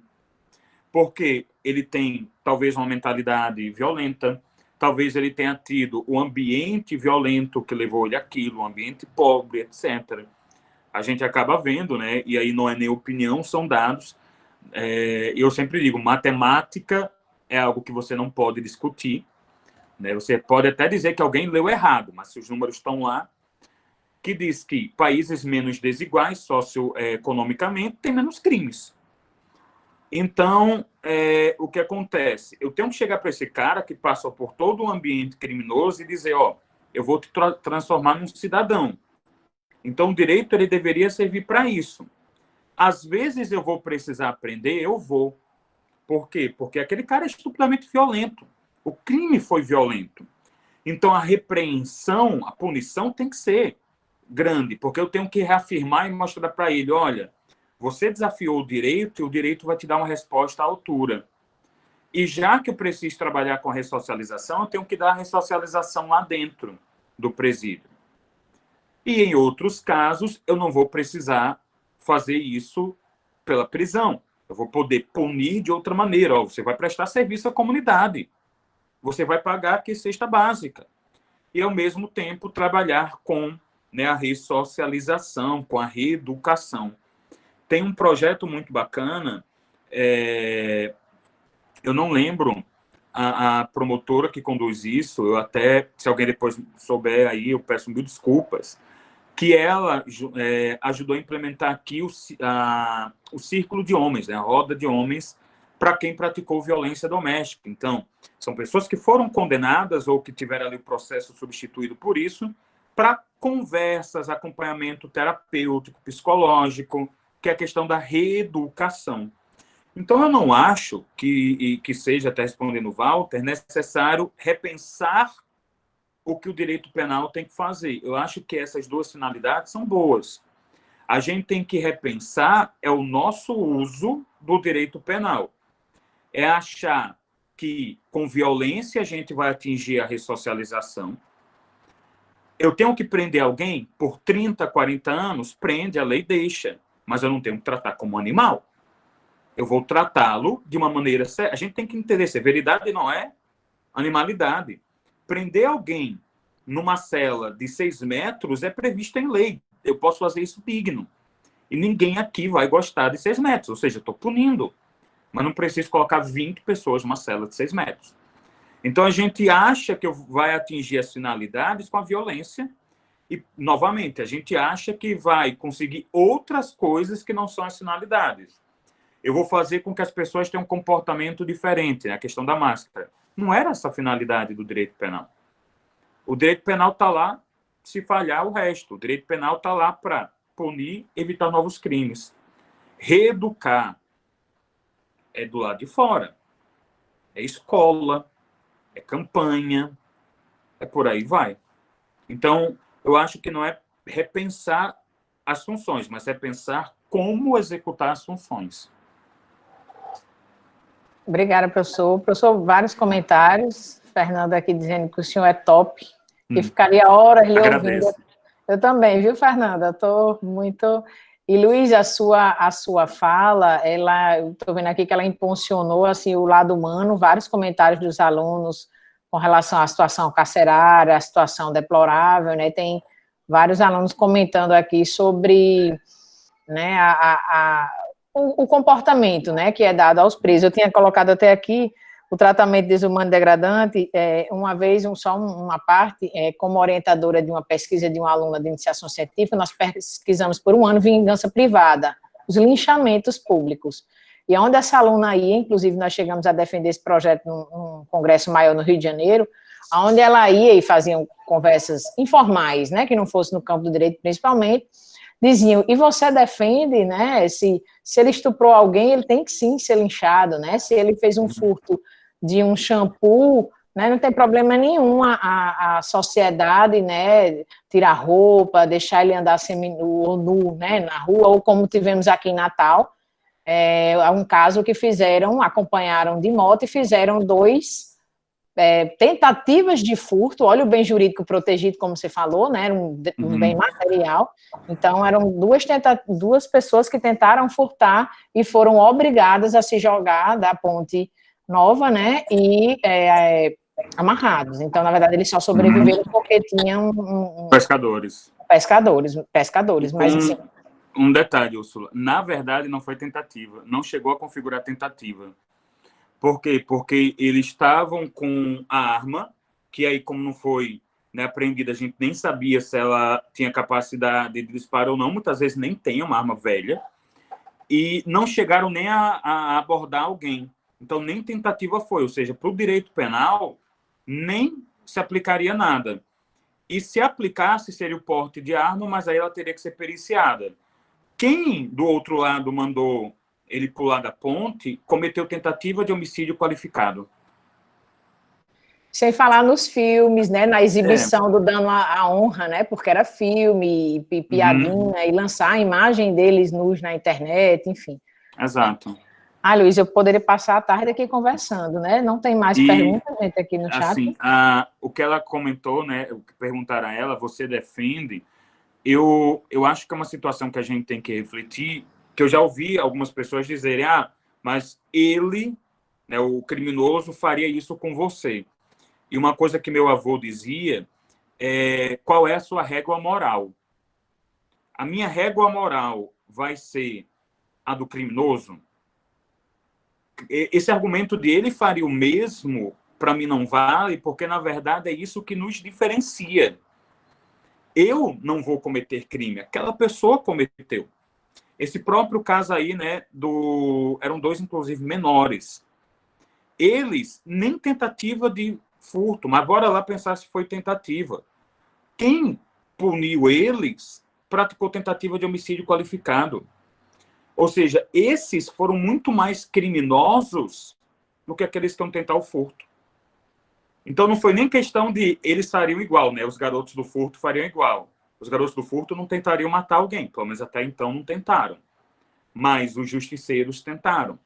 Porque ele tem, talvez, uma mentalidade violenta, talvez ele tenha tido o ambiente violento que levou ele àquilo, um ambiente pobre, etc. A gente acaba vendo, né? E aí não é nem opinião, são dados. Eu sempre digo, matemática é algo que você não pode discutir, né? Você pode até dizer que alguém leu errado, mas se os números estão lá, que diz que países menos desiguais socioeconomicamente têm menos crimes. Então, o que acontece? Eu tenho que chegar para esse cara que passou por todo o ambiente criminoso e dizer, eu vou te transformar num cidadão. Então, o direito ele deveria servir para isso. Às vezes eu vou precisar aprender, eu vou. Por quê? Porque aquele cara é estupidamente violento. O crime foi violento. Então, a repreensão, a punição tem que ser grande, porque eu tenho que reafirmar e mostrar para ele, olha, você desafiou o direito e o direito vai te dar uma resposta à altura. E já que eu preciso trabalhar com a ressocialização, eu tenho que dar a ressocialização lá dentro do presídio. E em outros casos, eu não vou precisar fazer isso pela prisão. Eu vou poder punir de outra maneira. Você vai prestar serviço à comunidade. Você vai pagar aqui cesta básica. E, ao mesmo tempo, trabalhar com, né, a ressocialização, com a reeducação. Tem um projeto muito bacana, eu não lembro a promotora que conduz isso, eu até, se alguém depois souber aí, eu peço mil desculpas, que ela ajudou a implementar aqui o círculo de homens, né, a roda de homens, para quem praticou violência doméstica. Então, são pessoas que foram condenadas ou que tiveram ali o processo substituído por isso, para conversas, acompanhamento terapêutico, psicológico, que é a questão da reeducação. Então, eu não acho que seja, até respondendo o Walter, necessário repensar o que o direito penal tem que fazer. Eu acho que essas duas finalidades são boas. A gente tem que repensar o nosso uso do direito penal. É achar que com violência a gente vai atingir a ressocialização. Eu tenho que prender alguém por 30, 40 anos, prende, a lei deixa, mas eu não tenho que tratar como animal. Eu vou tratá-lo de uma maneira séria. A gente tem que entender, severidade não é animalidade. Prender alguém numa cela de 6 metros é previsto em lei. Eu posso fazer isso digno. E ninguém aqui vai gostar de 6 metros, ou seja, estou punindo. Mas não preciso colocar 20 pessoas numa cela de 6 metros. Então, a gente acha que vai atingir as finalidades com a violência e, novamente, a gente acha que vai conseguir outras coisas que não são as finalidades. Eu vou fazer com que as pessoas tenham um comportamento diferente, né? A questão da máscara. Não era essa a finalidade do direito penal. O direito penal está lá se falhar o resto. O direito penal está lá para punir, evitar novos crimes. Reeducar é do lado de fora. É escola, é campanha, é por aí vai. Então, eu acho que não é repensar as funções, mas é pensar como executar as funções. Obrigada, professor. Professor, vários comentários. Fernanda aqui dizendo que o senhor é top, que ficaria horas lhe ouvindo. Eu também, viu, Fernanda? Estou muito... E, Luiz, a sua fala, eu estou vendo aqui que ela impulsionou assim, o lado humano, vários comentários dos alunos com relação à situação carcerária, à situação deplorável, né? Tem vários alunos comentando aqui sobre, né, o comportamento, né, que é dado aos presos. Eu tinha colocado até aqui o tratamento desumano e degradante, uma vez, só uma parte, como orientadora de uma pesquisa de uma aluna de iniciação científica, nós pesquisamos por um ano vingança privada, os linchamentos públicos. E onde essa aluna ia, inclusive nós chegamos a defender esse projeto num congresso maior no Rio de Janeiro, onde ela ia e faziam conversas informais, né, que não fosse no campo do direito principalmente, diziam, e você defende, né, se ele estuprou alguém, ele tem que sim ser linchado, né, se ele fez um furto de um shampoo, né, não tem problema nenhum a sociedade, né, tirar roupa, deixar ele andar seminu ou nu, né, na rua, ou como tivemos aqui em Natal, um caso que acompanharam de moto e fizeram 2 tentativas de furto. Olha o bem jurídico protegido, como você falou, né, era um bem material. Então, eram duas pessoas que tentaram furtar e foram obrigadas a se jogar da ponte nova, né, e amarrados. Então, na verdade, eles só sobreviveram porque tinham pescadores, mas assim... Um detalhe, Úrsula, na verdade não foi tentativa, não chegou a configurar tentativa. Por quê? Porque eles estavam com a arma, que aí, como não foi, né, apreendida, a gente nem sabia se ela tinha capacidade de disparo ou não, muitas vezes nem tem uma arma velha, e não chegaram nem a abordar alguém. Então, nem tentativa foi, ou seja, para o direito penal, nem se aplicaria nada. E se aplicasse, seria o porte de arma, mas aí ela teria que ser periciada. Quem, do outro lado, mandou ele pular da ponte, cometeu tentativa de homicídio qualificado. Sem falar nos filmes, né, na exibição do dano à honra, né, porque era filme, piadinha, e lançar a imagem deles nus na internet, enfim. Exato. Luiz, eu poderia passar a tarde aqui conversando, né? Não tem mais perguntas, gente, aqui no chat. Assim, o que ela comentou, né, o que perguntaram a ela, você defende, eu acho que é uma situação que a gente tem que refletir, que eu já ouvi algumas pessoas dizerem, mas ele, né, o criminoso, faria isso com você. E uma coisa que meu avô dizia qual é a sua régua moral? A minha régua moral vai ser a do criminoso? Esse argumento de ele faria o mesmo, para mim não vale, porque, na verdade, é isso que nos diferencia. eu não vou cometer crime, aquela pessoa cometeu. Esse próprio caso aí, né, eram 2, inclusive, menores. Eles, nem tentativa de furto, mas bora lá pensar se foi tentativa. Quem puniu eles praticou tentativa de homicídio qualificado. Ou seja, esses foram muito mais criminosos do que aqueles que iam tentar o furto. Então, não foi nem questão de eles fariam igual, né? Os garotos do furto fariam igual. Os garotos do furto não tentariam matar alguém, pelo menos até então não tentaram. Mas os justiceiros tentaram.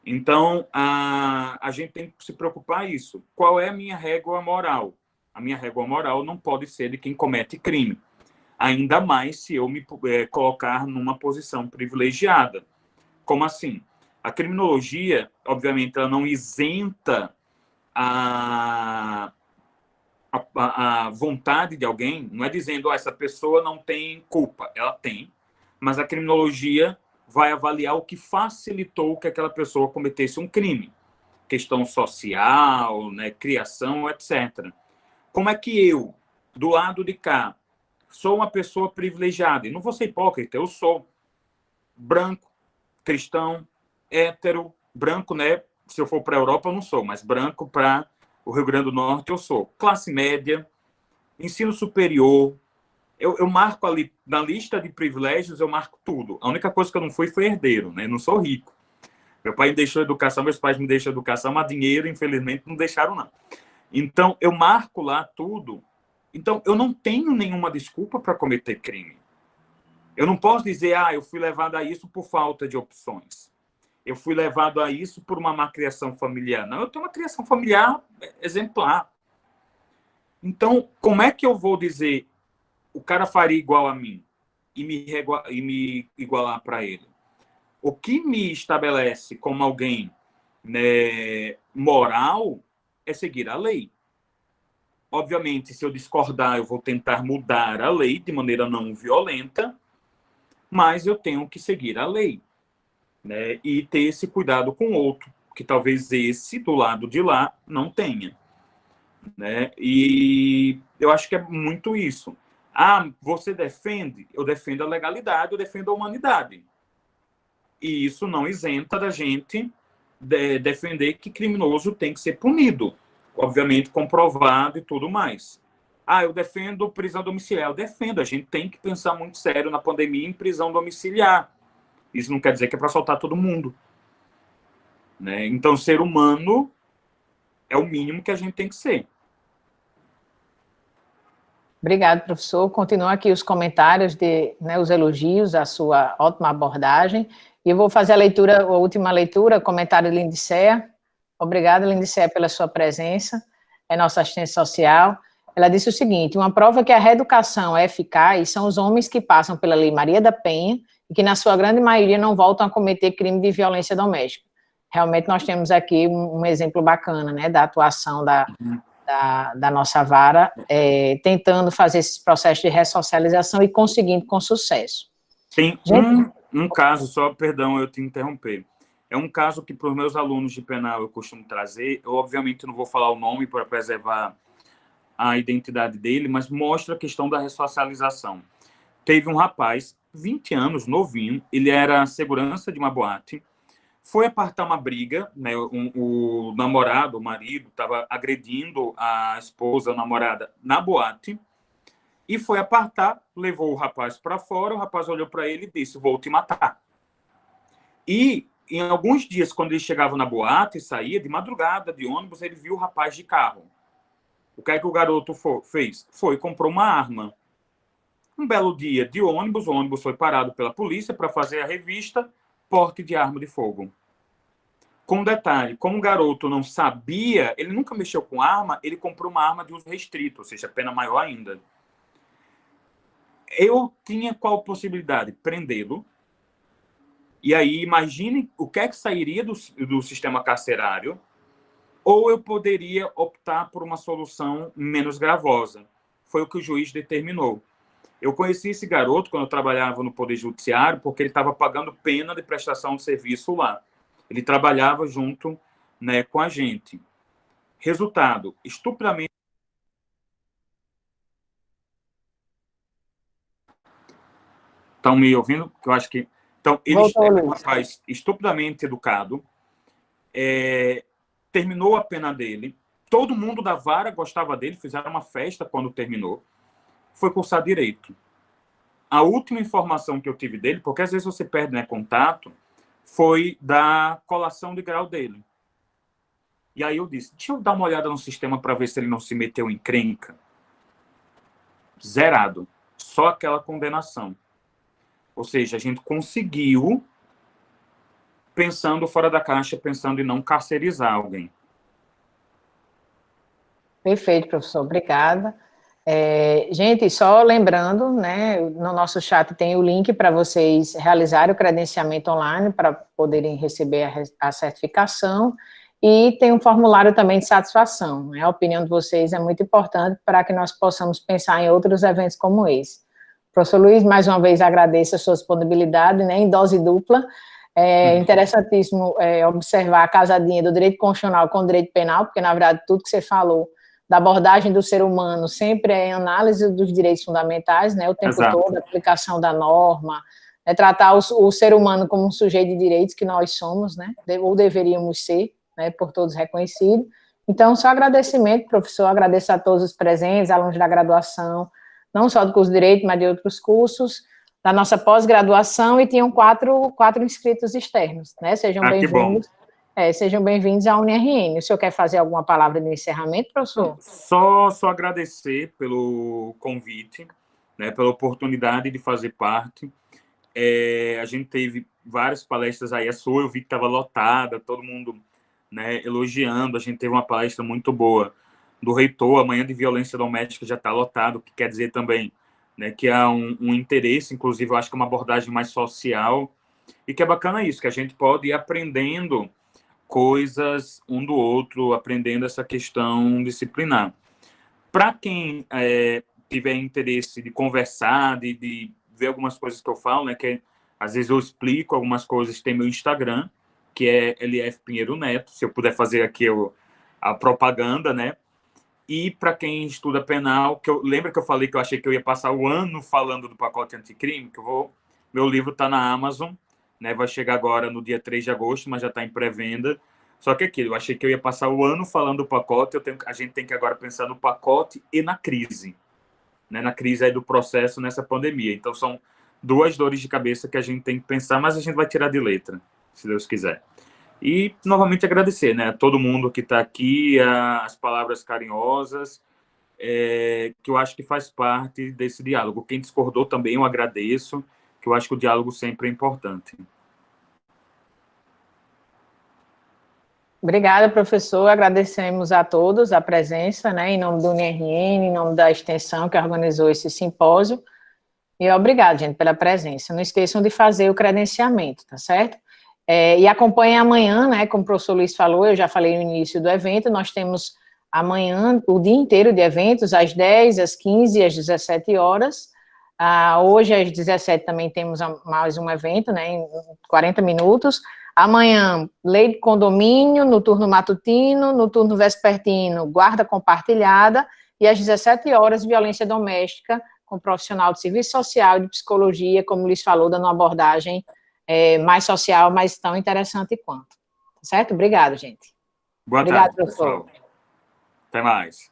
Então, a gente tem que se preocupar isso. Qual é a minha régua moral? A minha régua moral não pode ser de quem comete crime. Ainda mais se eu me colocar numa posição privilegiada. Como assim? A criminologia, obviamente, ela não isenta a vontade de alguém, não é dizendo essa pessoa não tem culpa, ela tem, mas a criminologia vai avaliar o que facilitou que aquela pessoa cometesse um crime, questão social, né, criação, etc. Como é que eu, do lado de cá, sou uma pessoa privilegiada, e não vou ser hipócrita, eu sou branco, cristão, hétero, branco, né? Se eu for para a Europa, eu não sou, mas branco para o Rio Grande do Norte, eu sou. Classe média, ensino superior, eu marco ali, na lista de privilégios, eu marco tudo. A única coisa que eu não fui foi herdeiro, né? Eu não sou rico. Meu pai me deixou educação, meus pais me deixaram educação, mas dinheiro, infelizmente, não deixaram, não. Então, eu marco lá tudo. Então, eu não tenho nenhuma desculpa para cometer crime. Eu não posso dizer, eu fui levado a isso por falta de opções. Eu fui levado a isso por uma má criação familiar. Não, eu tenho uma criação familiar exemplar. Então, como é que eu vou dizer o cara faria igual a mim e me igualar para ele? O que me estabelece como alguém, né, moral é seguir a lei. Obviamente, se eu discordar, eu vou tentar mudar a lei de maneira não violenta, mas eu tenho que seguir a lei, né, e ter esse cuidado com o outro, que talvez esse do lado de lá não tenha, né? E eu acho que é muito isso. Você defende? Eu defendo a legalidade, eu defendo a humanidade. E isso não isenta da gente defender que criminoso tem que ser punido, obviamente comprovado e tudo mais. Eu defendo prisão domiciliar. Eu defendo. A gente tem que pensar muito sério na pandemia em prisão domiciliar. Isso não quer dizer que é para soltar todo mundo, né? Então, ser humano é o mínimo que a gente tem que ser. Obrigado, professor. Continua aqui os comentários, os elogios à sua ótima abordagem. E eu vou fazer a última leitura, comentário de Lindicea. Obrigada, Lindicea, pela sua presença. É nossa assistente social. Ela disse o seguinte: uma prova que a reeducação é eficaz são os homens que passam pela Lei Maria da Penha e que, na sua grande maioria, não voltam a cometer crime de violência doméstica. Realmente, nós temos aqui um exemplo bacana, né, da atuação da nossa vara, tentando fazer esses processos de ressocialização e conseguindo com sucesso. Tem um caso, só, perdão, eu te interromper. É um caso que, para os meus alunos de penal, eu costumo trazer. Eu, obviamente, não vou falar o nome para preservar a identidade dele, mas mostra a questão da ressocialização. Teve um rapaz, 20 anos, novinho, ele era segurança de uma boate, foi apartar uma briga, né? O namorado, o marido, estava agredindo a esposa, a namorada, na boate, e foi apartar, levou o rapaz para fora, o rapaz olhou para ele e disse: vou te matar. E, em alguns dias, quando ele chegava na boate e saía, de madrugada, de ônibus, ele viu o rapaz de carro. O que é que o garoto fez? Foi e comprou uma arma. Um belo dia de ônibus, o ônibus foi parado pela polícia para fazer a revista, porte de arma de fogo. Com um detalhe, como o garoto não sabia, ele nunca mexeu com arma, ele comprou uma arma de uso restrito, ou seja, pena maior ainda. Eu tinha qual possibilidade? Prendê-lo. E aí, imagine o que é que sairia do sistema carcerário, ou eu poderia optar por uma solução menos gravosa. Foi o que o juiz determinou. Eu conheci esse garoto quando eu trabalhava no Poder Judiciário, porque ele estava pagando pena de prestação de serviço lá. Ele trabalhava junto, né, com a gente. Resultado: estupramento. Estão me ouvindo? Eu acho que... Então, ele Voltou, é um Luiz. rapaz estupidamente educado, terminou a pena dele, todo mundo da vara gostava dele, fizeram uma festa quando terminou, foi cursar direito. A última informação que eu tive dele, porque às vezes você perde, né, contato, foi da colação de grau dele. E aí eu disse, deixa eu dar uma olhada no sistema para ver se ele não se meteu em encrenca. Zerado. Só aquela condenação. Ou seja, a gente conseguiu, pensando fora da caixa, pensando em não carcerizar alguém. Perfeito, professor, obrigada. Gente, só lembrando, né, no nosso chat tem o link para vocês realizarem o credenciamento online para poderem receber a certificação, e tem um formulário também de satisfação, né? A opinião de vocês é muito importante para que nós possamos pensar em outros eventos como esse. Professor Luiz, mais uma vez agradeço a sua disponibilidade, né, em dose dupla. É interessantíssimo observar a casadinha do direito constitucional com o direito penal, porque, na verdade, tudo que você falou da abordagem do ser humano sempre é análise dos direitos fundamentais, né, o tempo Exato. todo, a aplicação da norma, tratar o ser humano como um sujeito de direitos que nós somos, né, ou deveríamos ser, né, por todos reconhecido. Então, só agradecimento, professor, agradeço a todos os presentes, alunos da graduação, não só do curso de Direito, mas de outros cursos, da nossa pós-graduação, e tinham quatro inscritos externos, né, sejam Que bom. bem-vindos. Sejam bem-vindos à UniRN. O senhor quer fazer alguma palavra de encerramento, professor? Só agradecer pelo convite, né, pela oportunidade de fazer parte. A gente teve várias palestras aí, a sua eu vi que estava lotada, todo mundo, né, elogiando. A gente teve uma palestra muito boa do reitor, amanhã de violência doméstica já está lotado, que quer dizer também, né, que há um interesse, inclusive eu acho que é uma abordagem mais social, e que é bacana isso, que a gente pode ir aprendendo coisas um do outro, aprendendo essa questão disciplinar. Para quem tiver interesse de conversar, de ver algumas coisas que eu falo, né, que às vezes eu explico algumas coisas, tem meu Instagram, que é LF Pinheiro Neto, se eu puder fazer aqui a propaganda, né? E para quem estuda penal, lembra que eu falei que eu achei que eu ia passar o ano falando do pacote anticrime, meu livro está na Amazon, né, vai chegar agora no dia 3 de agosto, mas já está em pré-venda. Só que aquilo, eu achei que eu ia passar o ano falando do pacote, a gente tem que agora pensar no pacote e na crise, né, na crise aí do processo nessa pandemia. Então são duas dores de cabeça que a gente tem que pensar, mas a gente vai tirar de letra, se Deus quiser. E, novamente, agradecer, né, a todo mundo que está aqui, as palavras carinhosas, que eu acho que faz parte desse diálogo. Quem discordou também eu agradeço, que eu acho que o diálogo sempre é importante. Obrigada, professor. Agradecemos a todos a presença, né, em nome do UniRN, em nome da extensão que organizou esse simpósio. E obrigado, gente, pela presença. Não esqueçam de fazer o credenciamento, tá certo? E acompanhem amanhã, né, como o professor Luiz falou, eu já falei no início do evento, nós temos amanhã o dia inteiro de eventos, às 10, às 15 e às 17 horas. Hoje, às 17, também temos mais um evento, né, em 40 minutos. Amanhã, lei de condomínio, no turno matutino, no turno vespertino, guarda compartilhada, e às 17 horas, violência doméstica, com profissional de serviço social e de psicologia, como o Luiz falou, dando uma abordagem mais social, mas tão interessante quanto. Certo? Obrigado, gente. Boa Obrigado, tarde, pessoal. Até mais.